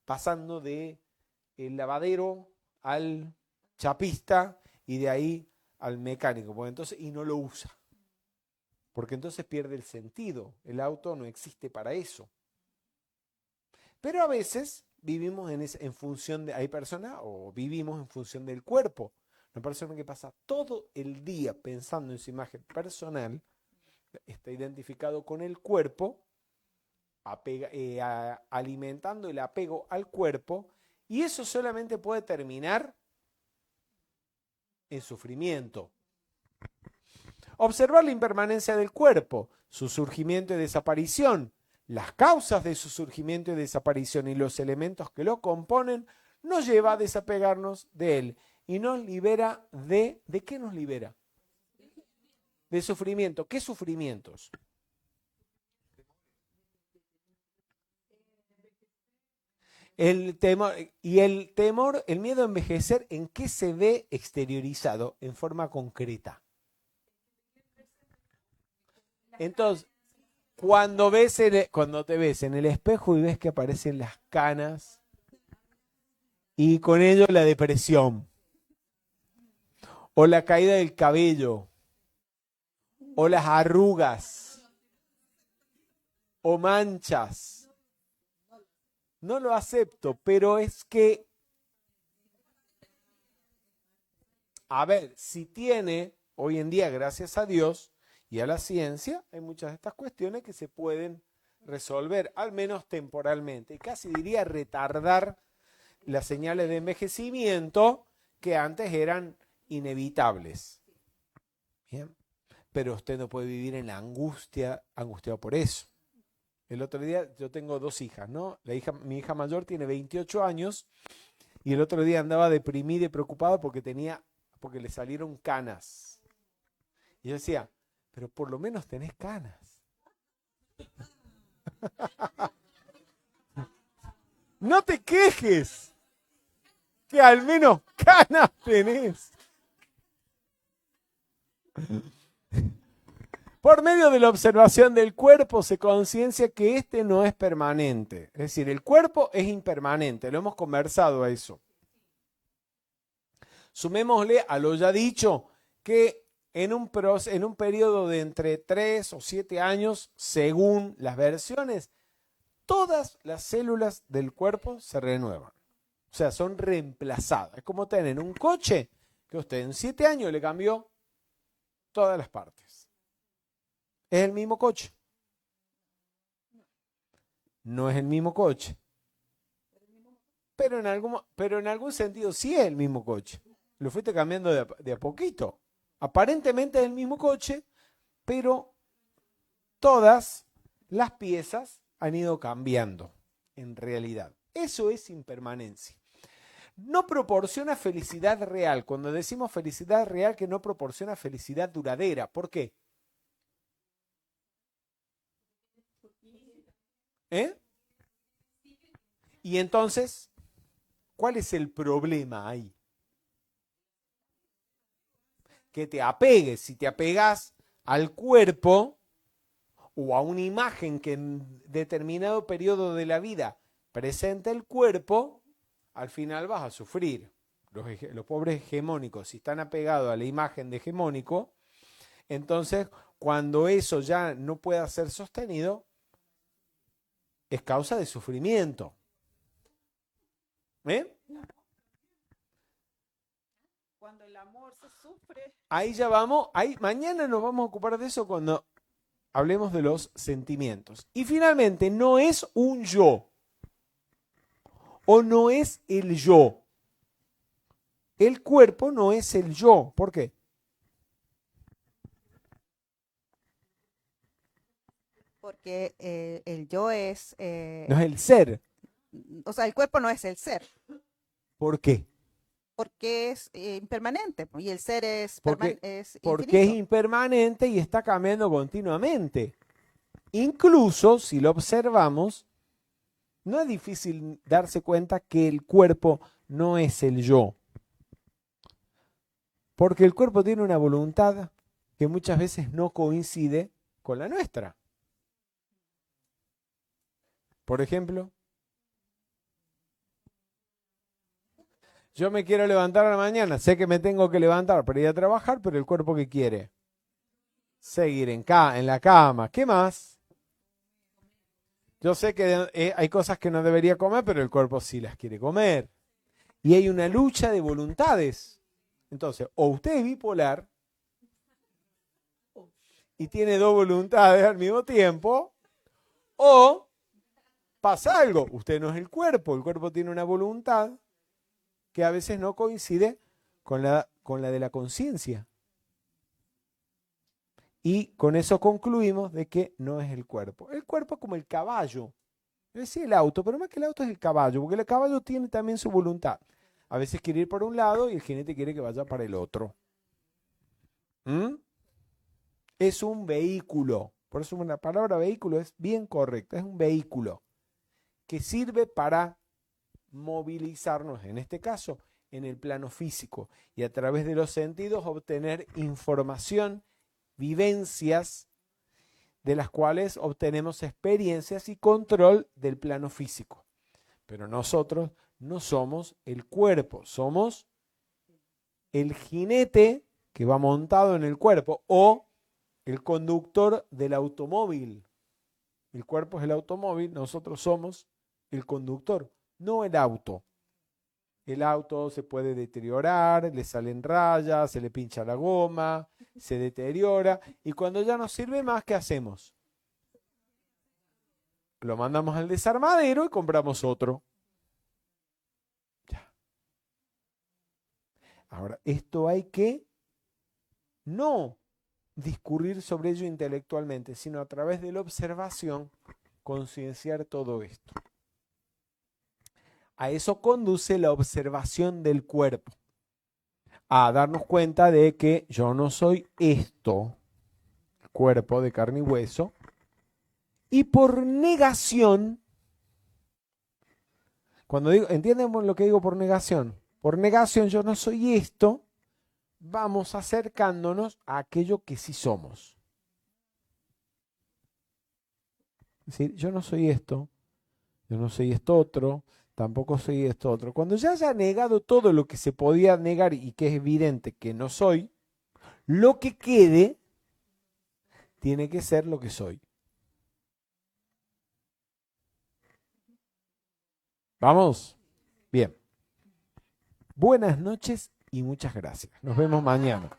pasando de el lavadero al chapista y de ahí al mecánico, porque entonces, y no lo usa. Porque entonces pierde el sentido. El auto no existe para eso. Pero a veces vivimos en función de, hay personas, o vivimos en función del cuerpo. Una persona que pasa todo el día pensando en su imagen personal, está identificado con el cuerpo, alimentando el apego al cuerpo, y eso solamente puede terminar en sufrimiento. Observar la impermanencia del cuerpo, su surgimiento y desaparición, las causas de su surgimiento y desaparición y los elementos que lo componen, nos lleva a desapegarnos de él y nos libera ¿de qué nos libera? De sufrimiento. ¿Qué sufrimientos? El temor, el miedo a envejecer, ¿en qué se ve exteriorizado? En forma concreta. Entonces, cuando te ves en el espejo y ves que aparecen las canas y con ello la depresión, o la caída del cabello, o las arrugas, o manchas, no lo acepto, pero es que, a ver, si tiene, hoy en día, gracias a Dios y a la ciencia, hay muchas de estas cuestiones que se pueden resolver, al menos temporalmente, y casi diría retardar las señales de envejecimiento que antes eran inevitables. Bien, pero usted no puede vivir en la angustia, angustiado por eso. El otro día, yo tengo 2 hijas, ¿no? Mi hija mayor tiene 28 años y el otro día andaba deprimida y preocupada porque le salieron canas. Y yo decía, pero por lo menos tenés canas. No te quejes, que al menos canas tenés. Por medio de la observación del cuerpo se conciencia que este no es permanente. Es decir, el cuerpo es impermanente, lo hemos conversado a eso. Sumémosle a lo ya dicho que en un periodo de entre 3 o 7 años, según las versiones, todas las células del cuerpo se renuevan. O sea, son reemplazadas. Es como tener un coche que usted en 7 años le cambió todas las partes. ¿Es el mismo coche? No es el mismo coche. Pero en algún sentido sí es el mismo coche. Lo fuiste cambiando de a poquito. Aparentemente es el mismo coche, pero todas las piezas han ido cambiando en realidad. Eso es impermanencia. No proporciona felicidad real. Cuando decimos felicidad real, que no proporciona felicidad duradera. ¿Por qué? Y entonces, ¿cuál es el problema ahí? Que te apegues. Si te apegas al cuerpo o a una imagen que en determinado periodo de la vida presenta el cuerpo, al final vas a sufrir. Los pobres hegemónicos, si están apegados a la imagen de hegemónico, entonces cuando eso ya no pueda ser sostenido, es causa de sufrimiento. Cuando el amor se sufre. Ahí ya vamos, mañana nos vamos a ocupar de eso cuando hablemos de los sentimientos. Y finalmente, no es un yo, o no es el yo. El cuerpo no es el yo. ¿Por qué? Porque el yo es... No es el ser. O sea, el cuerpo no es el ser. ¿Por qué? Porque es impermanente y el ser es Porque es infinito. impermanente y está cambiando continuamente. Incluso, si lo observamos, no es difícil darse cuenta que el cuerpo no es el yo. Porque el cuerpo tiene una voluntad que muchas veces no coincide con la nuestra. Por ejemplo, yo me quiero levantar a la mañana, sé que me tengo que levantar para ir a trabajar, pero el cuerpo ¿qué quiere? Seguir en la cama. ¿Qué más? Yo sé que hay cosas que no debería comer, pero el cuerpo sí las quiere comer. Y hay una lucha de voluntades. Entonces, o usted es bipolar y tiene dos voluntades al mismo tiempo, o pasa algo. Usted no es el cuerpo tiene una voluntad que a veces no coincide con la de la conciencia. Y con eso concluimos de que no es el cuerpo. El cuerpo es como el caballo. Es decir, el auto, pero más que el auto es el caballo, porque el caballo tiene también su voluntad. A veces quiere ir por un lado y el jinete quiere que vaya para el otro. Es un vehículo. Por eso la palabra vehículo es bien correcta. Es un vehículo que sirve para movilizarnos, en este caso, en el plano físico. Y a través de los sentidos obtener información, vivencias, de las cuales obtenemos experiencias y control del plano físico. Pero nosotros no somos el cuerpo, somos el jinete que va montado en el cuerpo o el conductor del automóvil. El cuerpo es el automóvil, nosotros somos el conductor, no el auto. El auto se puede deteriorar, le salen rayas, se le pincha la goma, se deteriora y cuando ya no sirve más, ¿qué hacemos? Lo mandamos al desarmadero y compramos otro. Ya. Ahora, esto hay que no discurrir sobre ello intelectualmente, sino a través de la observación, concienciar todo esto. A eso conduce la observación del cuerpo, a darnos cuenta de que yo no soy esto, cuerpo de carne y hueso, y por negación, cuando digo, ¿entienden lo que digo por negación? Por negación yo no soy esto, vamos acercándonos a aquello que sí somos. Es decir, yo no soy esto, yo no soy esto otro, tampoco soy esto otro. Cuando ya haya negado todo lo que se podía negar y que es evidente que no soy, lo que quede tiene que ser lo que soy. ¿Vamos? Bien. Buenas noches y muchas gracias. Nos vemos mañana.